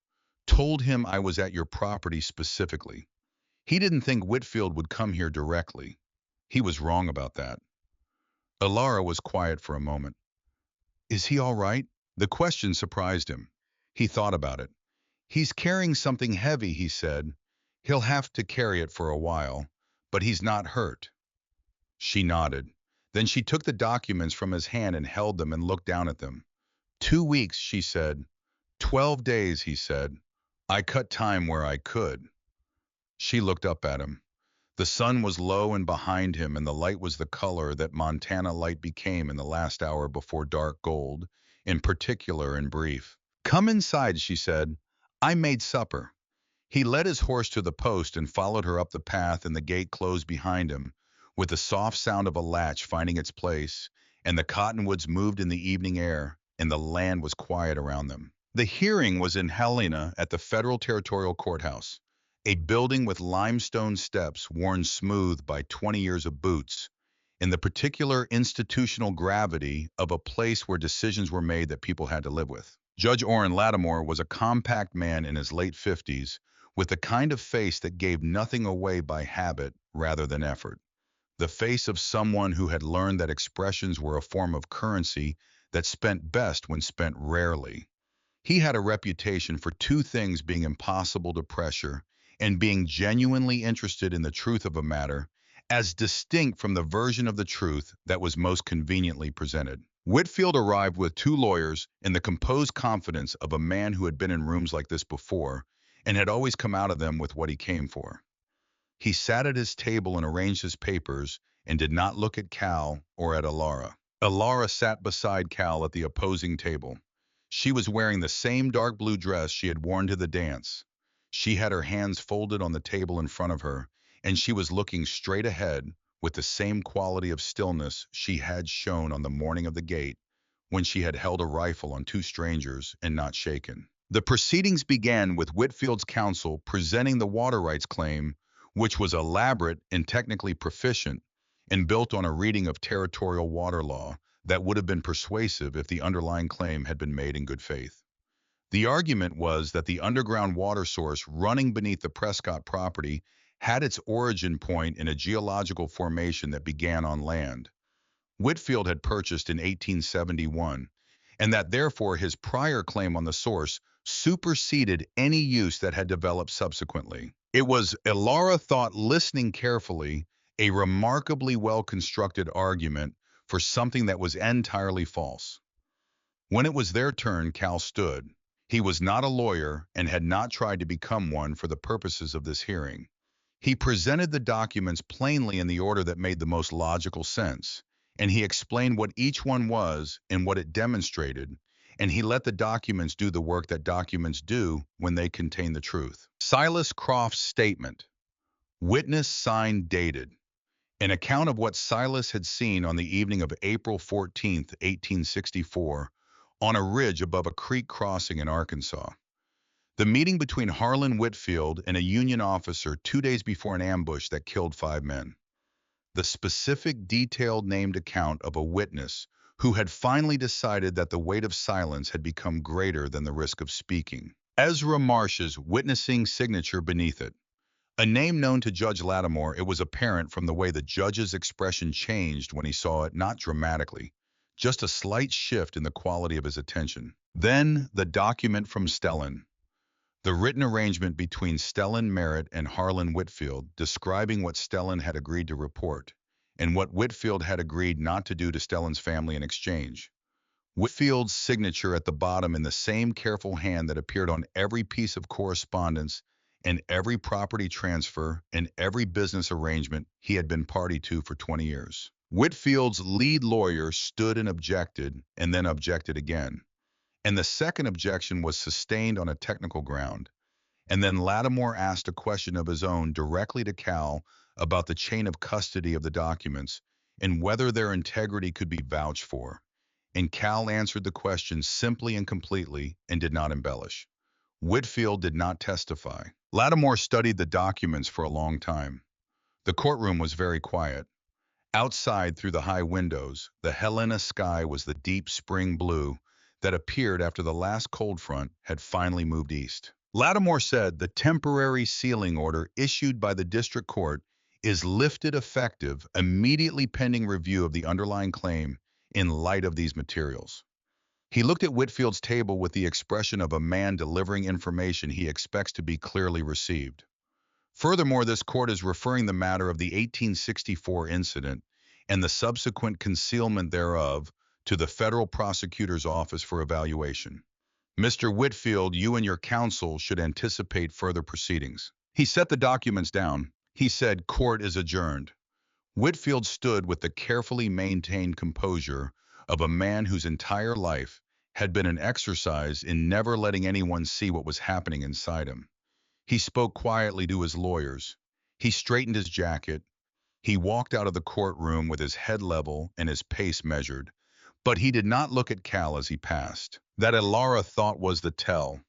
Told him I was at your property specifically. He didn't think Whitfield would come here directly. He was wrong about that. Elara was quiet for a moment. Is he all right? The question surprised him. He thought about it. He's carrying something heavy, he said. He'll have to carry it for a while, but he's not hurt. She nodded. Then she took the documents from his hand and held them and looked down at them. 2 weeks, she said. 12 days, he said. I cut time where I could. She looked up at him. The sun was low and behind him, and the light was the color that Montana light became in the last hour before dark gold, in particular and brief. Come inside, she said. I made supper. He led his horse to the post and followed her up the path, and the gate closed behind him, with the soft sound of a latch finding its place, and the cottonwoods moved in the evening air, and the land was quiet around them. The hearing was in Helena at the Federal Territorial Courthouse, a building with limestone steps worn smooth by 20 years of boots, in the particular institutional gravity of a place where decisions were made that people had to live with. Judge Orrin Lattimore was a compact man in his late 50s, with the kind of face that gave nothing away by habit rather than effort. The face of someone who had learned that expressions were a form of currency that spent best when spent rarely. He had a reputation for two things being impossible to pressure and being genuinely interested in the truth of a matter, as distinct from the version of the truth that was most conveniently presented. Whitfield arrived with two lawyers in the composed confidence of a man who had been in rooms like this before and had always come out of them with what he came for. He sat at his table and arranged his papers and did not look at Cal or at Elara. Elara sat beside Cal at the opposing table. She was wearing the same dark blue dress she had worn to the dance. She had her hands folded on the table in front of her, and she was looking straight ahead with the same quality of stillness she had shown on the morning of the gate, when she had held a rifle on two strangers and not shaken. The proceedings began with Whitfield's counsel presenting the water rights claim, which was elaborate and technically proficient, and built on a reading of territorial water law that would have been persuasive if the underlying claim had been made in good faith. The argument was that the underground water source running beneath the Prescott property had its origin point in a geological formation that began on land Whitfield had purchased in 1871, and that therefore his prior claim on the source superseded any use that had developed subsequently. It was, Elara thought, listening carefully, a remarkably well-constructed argument for something that was entirely false. When it was their turn, Cal stood. He was not a lawyer and had not tried to become one for the purposes of this hearing. He presented the documents plainly in the order that made the most logical sense, and he explained what each one was and what it demonstrated, and he let the documents do the work that documents do when they contain the truth. Silas Croft's statement, witness signed dated, an account of what Silas had seen on the evening of April 14th, 1864, on a ridge above a creek crossing in Arkansas. The meeting between Harlan Whitfield and a Union officer 2 days before an ambush that killed 5 men. The specific, detailed named account of a witness who had finally decided that the weight of silence had become greater than the risk of speaking. Ezra Marsh's witnessing signature beneath it. A name known to Judge Lattimore, it was apparent from the way the judge's expression changed when he saw it, not dramatically, just a slight shift in the quality of his attention. Then, the document from Stellan. The written arrangement between Stellan Merritt and Harlan Whitfield describing what Stellan had agreed to report and what Whitfield had agreed not to do to Stellan's family in exchange. Whitfield's signature at the bottom in the same careful hand that appeared on every piece of correspondence and every property transfer and every business arrangement he had been party to for 20 years. Whitfield's lead lawyer stood and then objected again. And the second objection was sustained on a technical ground. And then Lattimore asked a question of his own directly to Cal about the chain of custody of the documents and whether their integrity could be vouched for. And Cal answered the question simply and completely and did not embellish. Whitfield did not testify. Lattimore studied the documents for a long time. The courtroom was very quiet. Outside, through the high windows, the Helena sky was the deep spring blue that appeared after the last cold front had finally moved east. Lattimore said the temporary sealing order issued by the district court is lifted effective immediately pending review of the underlying claim in light of these materials. He looked at Whitfield's table with the expression of a man delivering information he expects to be clearly received. Furthermore, this court is referring the matter of the 1864 incident and the subsequent concealment thereof to the federal prosecutor's office for evaluation. Mr. Whitfield, you and your counsel should anticipate further proceedings. He set the documents down. He said, "Court is adjourned." Whitfield stood with the carefully maintained composure of a man whose entire life had been an exercise in never letting anyone see what was happening inside him. He spoke quietly to his lawyers. He straightened his jacket. He walked out of the courtroom with his head level and his pace measured. But he did not look at Cal as he passed. That Elara thought was the tell.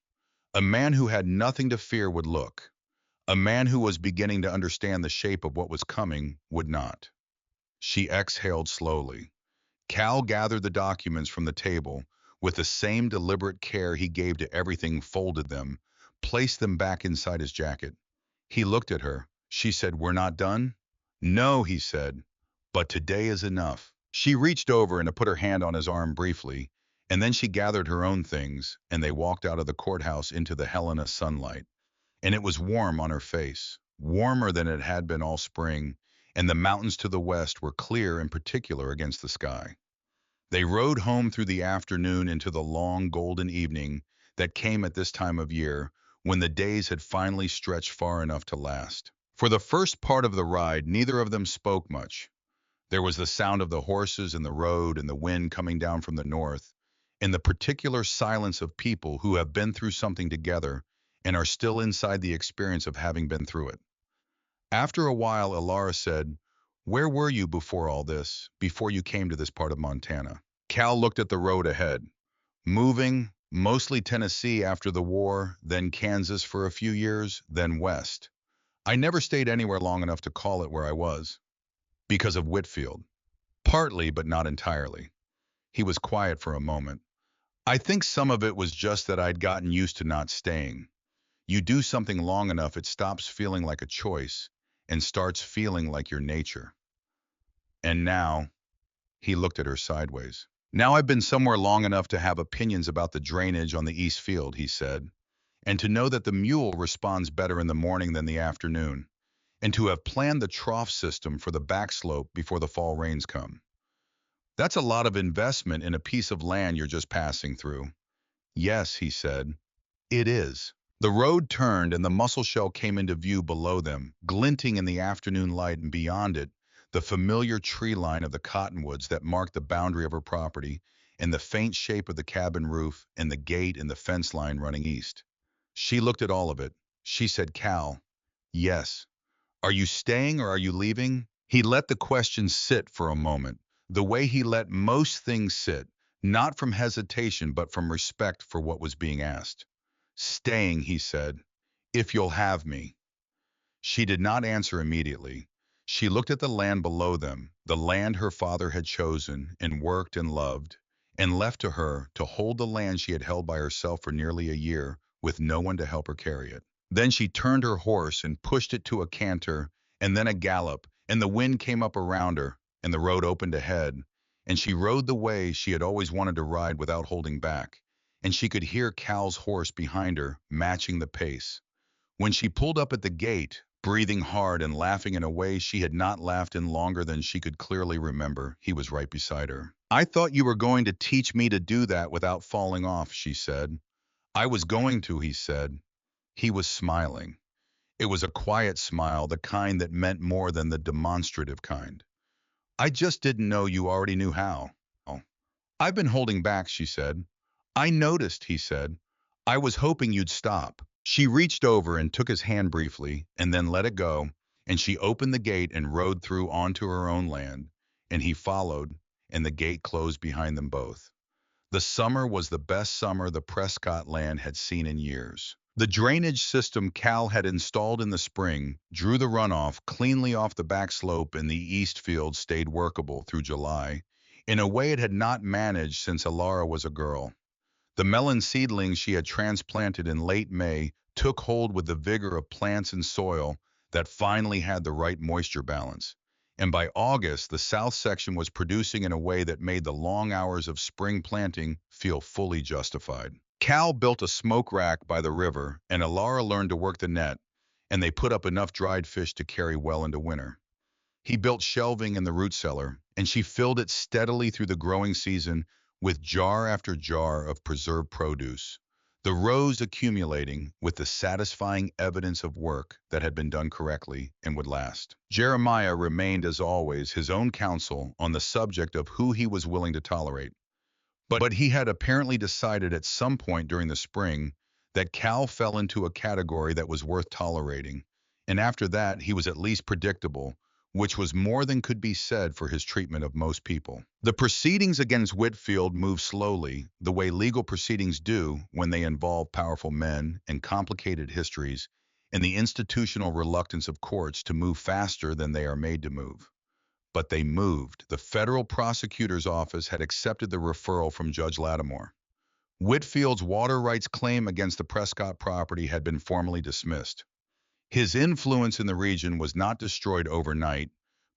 A man who had nothing to fear would look. A man who was beginning to understand the shape of what was coming would not. She exhaled slowly. Cal gathered the documents from the table with the same deliberate care he gave to everything, folded them, placed them back inside his jacket. He looked at her. She said, "We're not done?" "No," he said, "but today is enough." She reached over and put her hand on his arm briefly, and then she gathered her own things, and they walked out of the courthouse into the Helena sunlight. And it was warm on her face, warmer than it had been all spring, and the mountains to the west were clear in particular against the sky. They rode home through the afternoon into the long golden evening that came at this time of year, when the days had finally stretched far enough to last. For the first part of the ride, neither of them spoke much. There was the sound of the horses in the road and the wind coming down from the north, and the particular silence of people who have been through something together and are still inside the experience of having been through it. After a while, Elara said, "Where were you before all this, before you came to this part of Montana?" Cal looked at the road ahead. "Moving, mostly Tennessee after the war, then Kansas for a few years, then west. I never stayed anywhere long enough to call it where I was." "Because of Whitfield." "Partly, but not entirely." He was quiet for a moment. "I think some of it was just that I'd gotten used to not staying. You do something long enough, it stops feeling like a choice and starts feeling like your nature. And now," he looked at her sideways, "now I've been somewhere long enough to have opinions about the drainage on the east field," he said, "and to know that the mule responds better in the morning than the afternoon, and to have planned the trough system for the back slope before the fall rains come. That's a lot of investment in a piece of land you're just passing through." "Yes," he said, "it is." The road turned and the mussel shell came into view below them, glinting in the afternoon light, and beyond it, the familiar tree line of the cottonwoods that marked the boundary of her property, and the faint shape of the cabin roof and the gate and the fence line running east. She looked at all of it. She said, "Cal, yes. Are you staying or are you leaving?" He let the question sit for a moment, the way he let most things sit, not from hesitation but from respect for what was being asked. "Staying," he said, "if you'll have me." She did not answer immediately. She looked at the land below them, the land her father had chosen and worked and loved, and left to her to hold the land she had held by herself for nearly a year, with no one to help her carry it. Then she turned her horse and pushed it to a canter, and then a gallop, and the wind came up around her, and the road opened ahead, and she rode the way she had always wanted to ride without holding back, and she could hear Cal's horse behind her, matching the pace. When she pulled up at the gate, breathing hard and laughing in a way she had not laughed in longer than she could clearly remember, he was right beside her. "I thought you were going to teach me to do that without falling off," she said. "I was going to," he said. He was smiling. It was a quiet smile, the kind that meant more than the demonstrative kind. "I just didn't know you already knew how." "Oh, I've been holding back," she said. "I noticed," he said. "I was hoping you'd stop." She reached over and took his hand briefly, and then let it go, and she opened the gate and rode through onto her own land, and he followed, and the gate closed behind them both. The summer was the best summer the Prescott land had seen in years. The drainage system Cal had installed in the spring drew the runoff cleanly off the back slope, and the east field stayed workable through July, in a way it had not managed since Elara was a girl. The melon seedlings she had transplanted in late May took hold with the vigor of plants and soil that finally had the right moisture balance. And by August, the south section was producing in a way that made the long hours of spring planting feel fully justified. Cal built a smoke rack by the river, and Elara learned to work the net, and they put up enough dried fish to carry well into winter. He built shelving in the root cellar, and she filled it steadily through the growing season with jar after jar of preserved produce, the rows accumulating with the satisfying evidence of work that had been done correctly and would last. Jeremiah remained, as always, his own counsel on the subject of who he was willing to tolerate. But he had apparently decided at some point during the spring that Cal fell into a category that was worth tolerating, and after that he was at least predictable, which was more than could be said for his treatment of most people. The proceedings against Whitfield moved slowly, the way legal proceedings do when they involve powerful men and complicated histories, and the institutional reluctance of courts to move faster than they are made to move. But they moved. The federal prosecutor's office had accepted the referral from Judge Lattimore. Whitfield's water rights claim against the Prescott property had been formally dismissed. His influence in the region was not destroyed overnight,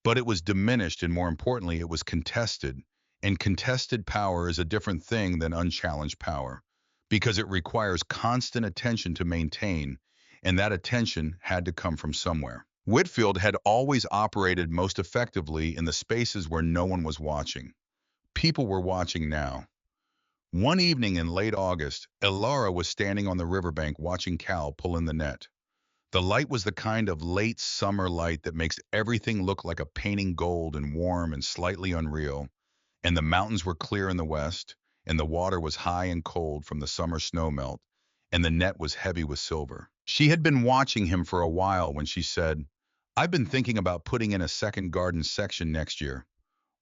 but it was diminished, and more importantly, it was contested. And contested power is a different thing than unchallenged power, because it requires constant attention to maintain, and that attention had to come from somewhere. Whitfield had always operated most effectively in the spaces where no one was watching. People were watching now. One evening in late August, Elara was standing on the riverbank watching Cal pull in the net. The light was the kind of late summer light that makes everything look like a painting gold and warm and slightly unreal, and the mountains were clear in the west, and the water was high and cold from the summer snowmelt, and the net was heavy with silver. She had been watching him for a while when she said, "I've been thinking about putting in a second garden section next year,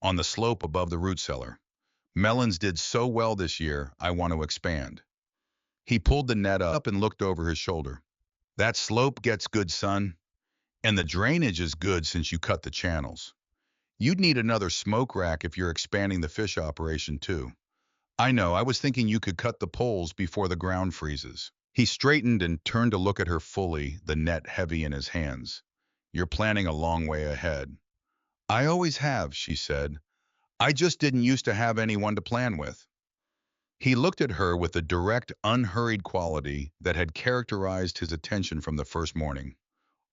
on the slope above the root cellar. Melons did so well this year, I want to expand." He pulled the net up and looked over his shoulder. "That slope gets good, son, and the drainage is good since you cut the channels. You'd need another smoke rack if you're expanding the fish operation too. I know, I was thinking you could cut the poles before the ground freezes." He straightened and turned to look at her fully, the net heavy in his hands. "You're planning a long way ahead." "I always have," she said. "I just didn't used to have anyone to plan with." He looked at her with the direct, unhurried quality that had characterized his attention from the first morning.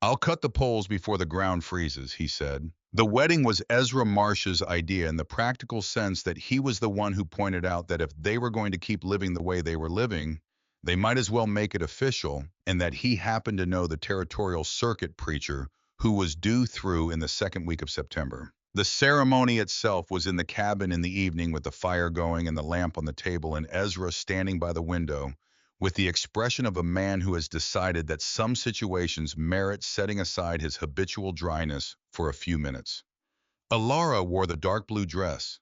"I'll cut the poles before the ground freezes," he said. The wedding was Ezra Marsh's idea in the practical sense that he was the one who pointed out that if they were going to keep living the way they were living, they might as well make it official, and that he happened to know the territorial circuit preacher who was due through in the second week of September. The ceremony itself was in the cabin in the evening with the fire going and the lamp on the table and Ezra standing by the window with the expression of a man who has decided that some situations merit setting aside his habitual dryness for a few minutes. Elara wore the dark blue dress.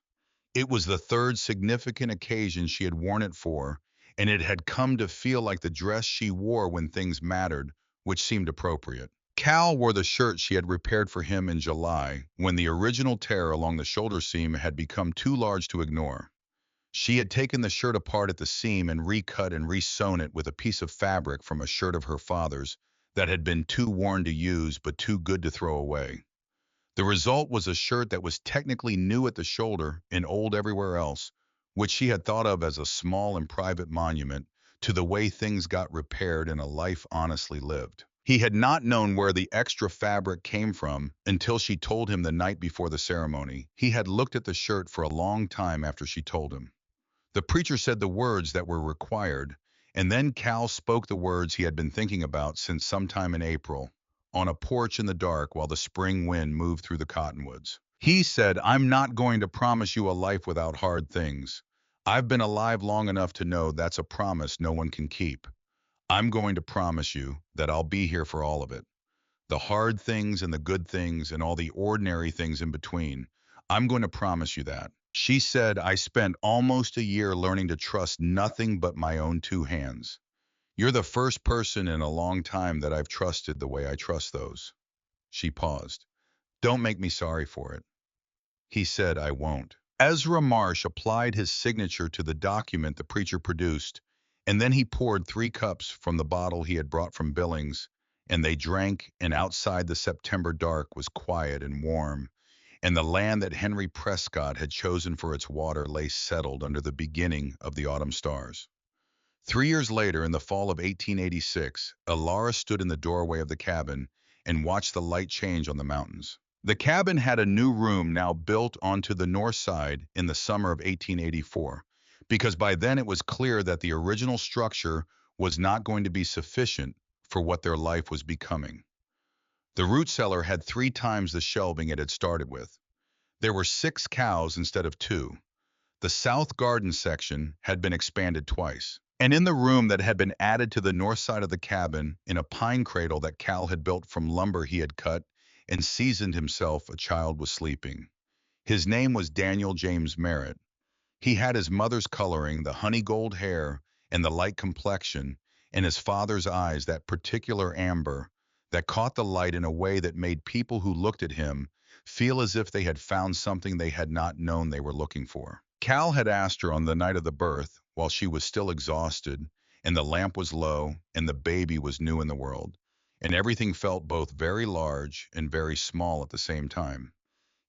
It was the third significant occasion she had worn it for, and it had come to feel like the dress she wore when things mattered, which seemed appropriate. Cal wore the shirt she had repaired for him in July, when the original tear along the shoulder seam had become too large to ignore. She had taken the shirt apart at the seam and recut and resewn it with a piece of fabric from a shirt of her father's that had been too worn to use but too good to throw away. The result was a shirt that was technically new at the shoulder and old everywhere else, which she had thought of as a small and private monument to the way things got repaired in a life honestly lived. He had not known where the extra fabric came from until she told him the night before the ceremony. He had looked at the shirt for a long time after she told him. The preacher said the words that were required, and then Cal spoke the words he had been thinking about since sometime in April, on a porch in the dark while the spring wind moved through the cottonwoods. He said, "I'm not going to promise you a life without hard things. I've been alive long enough to know that's a promise no one can keep. I'm going to promise you that I'll be here for all of it. The hard things and the good things and all the ordinary things in between. I'm going to promise you that." She said, "I spent almost a year learning to trust nothing but my own two hands. You're the first person in a long time that I've trusted the way I trust those." She paused. "Don't make me sorry for it." He said, "I won't." Ezra Marsh applied his signature to the document the preacher produced, and then he poured 3 cups from the bottle he had brought from Billings, and they drank, and outside the September dark was quiet and warm, and the land that Henry Prescott had chosen for its water lay settled under the beginning of the autumn stars. 3 years later, in the fall of 1886, Elara stood in the doorway of the cabin and watched the light change on the mountains. The cabin had a new room now built onto the north side in the summer of 1884, because by then it was clear that the original structure was not going to be sufficient for what their life was becoming. The root cellar had 3 times the shelving it had started with. There were 6 cows instead of 2. The south garden section had been expanded twice. And in the room that had been added to the north side of the cabin, in a pine cradle that Cal had built from lumber he had cut and seasoned himself, a child was sleeping. His name was Daniel James Merritt. He had his mother's coloring, the honey gold hair, and the light complexion, and his father's eyes, that particular amber, that caught the light in a way that made people who looked at him feel as if they had found something they had not known they were looking for. Cal had asked her on the night of the birth, while she was still exhausted, and the lamp was low, and the baby was new in the world, and everything felt both very large and very small at the same time.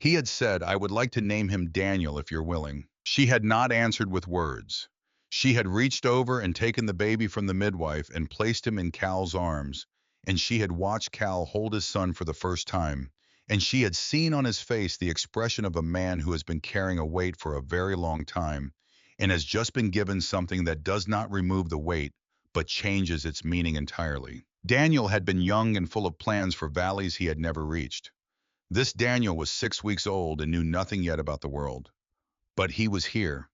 He had said, "I would like to name him Daniel if you're willing." She had not answered with words. She had reached over and taken the baby from the midwife and placed him in Cal's arms, and she had watched Cal hold his son for the first time, and she had seen on his face the expression of a man who has been carrying a weight for a very long time and has just been given something that does not remove the weight, but changes its meaning entirely. Daniel had been young and full of plans for valleys he had never reached. This Daniel was 6 weeks old and knew nothing yet about the world. But he was here,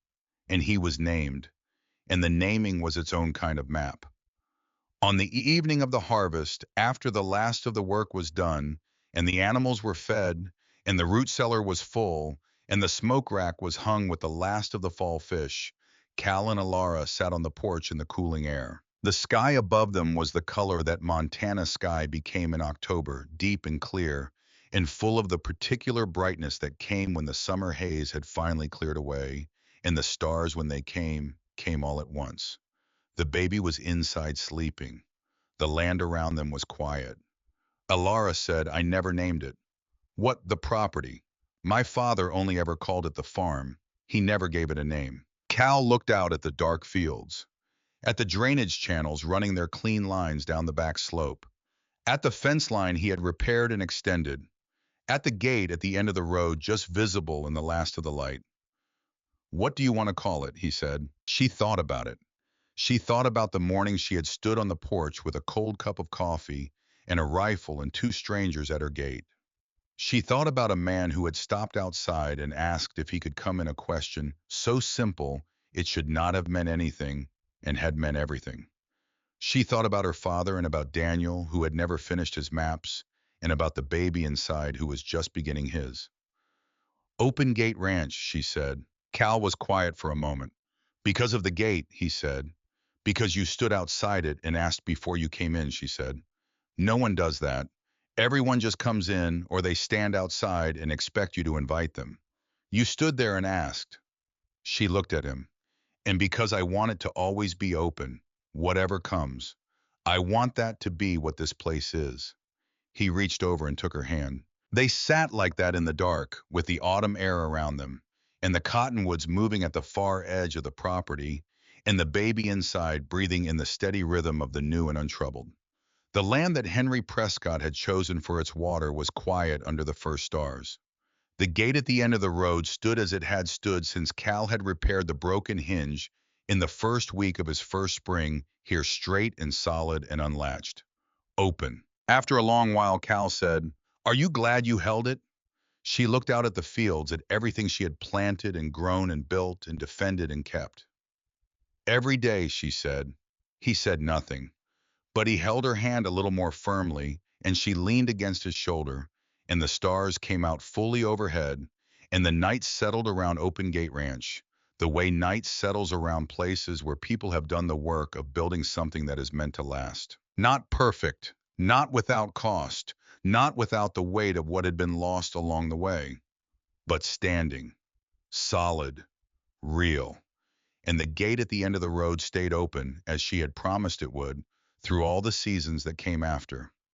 and he was named, and the naming was its own kind of map. On the evening of the harvest, after the last of the work was done, and the animals were fed, and the root cellar was full, and the smoke rack was hung with the last of the fall fish, Cal and Elara sat on the porch in the cooling air. The sky above them was the color that Montana sky became in October, deep and clear, and full of the particular brightness that came when the summer haze had finally cleared away, and the stars, when they came all at once. The baby was inside sleeping. The land around them was quiet. Elara said, "I never named it." "What, the property?" "My father only ever called it the farm. He never gave it a name." Cal looked out at the dark fields, at the drainage channels running their clean lines down the back slope, at the fence line he had repaired and extended, at the gate at the end of the road just visible in the last of the light. "What do you want to call it?" he said. She thought about it. She thought about the morning she had stood on the porch with a cold cup of coffee and a rifle and two strangers at her gate. She thought about a man who had stopped outside and asked if he could come in, a question so simple it should not have meant anything and had meant everything. She thought about her father and about Daniel, who had never finished his maps, and about the baby inside who was just beginning his. Open Gate Ranch, she said. Cal was quiet for a moment. Because of the gate, he said. Because you stood outside it and asked before you came in, she said. No one does that. Everyone just comes in or they stand outside and expect you to invite them. You stood there and asked. She looked at him. And because I want it to always be open, whatever comes, I want that to be what this place is. He reached over and took her hand. They sat like that in the dark, with the autumn air around them, and the cottonwoods moving at the far edge of the property, and the baby inside breathing in the steady rhythm of the new and untroubled. The land that Henry Prescott had chosen for its water was quiet under the first stars. The gate at the end of the road stood as it had stood since Cal had repaired the broken hinge in the first week of his first spring, here straight and solid and unlatched. Open. After a long while, Cal said, "Are you glad you held it?" She looked out at the fields, at everything she had planted and grown and built and defended and kept. Every day, she said. He said nothing, but he held her hand a little more firmly, and she leaned against his shoulder, and the stars came out fully overhead, and the night settled around Open Gate Ranch, the way night settles around places where people have done the work of building something that is meant to last. Not perfect, not without cost, not without the weight of what had been lost along the way, but standing, solid, real. And the gate at the end of the road stayed open, as she had promised it would, through all the seasons that came after.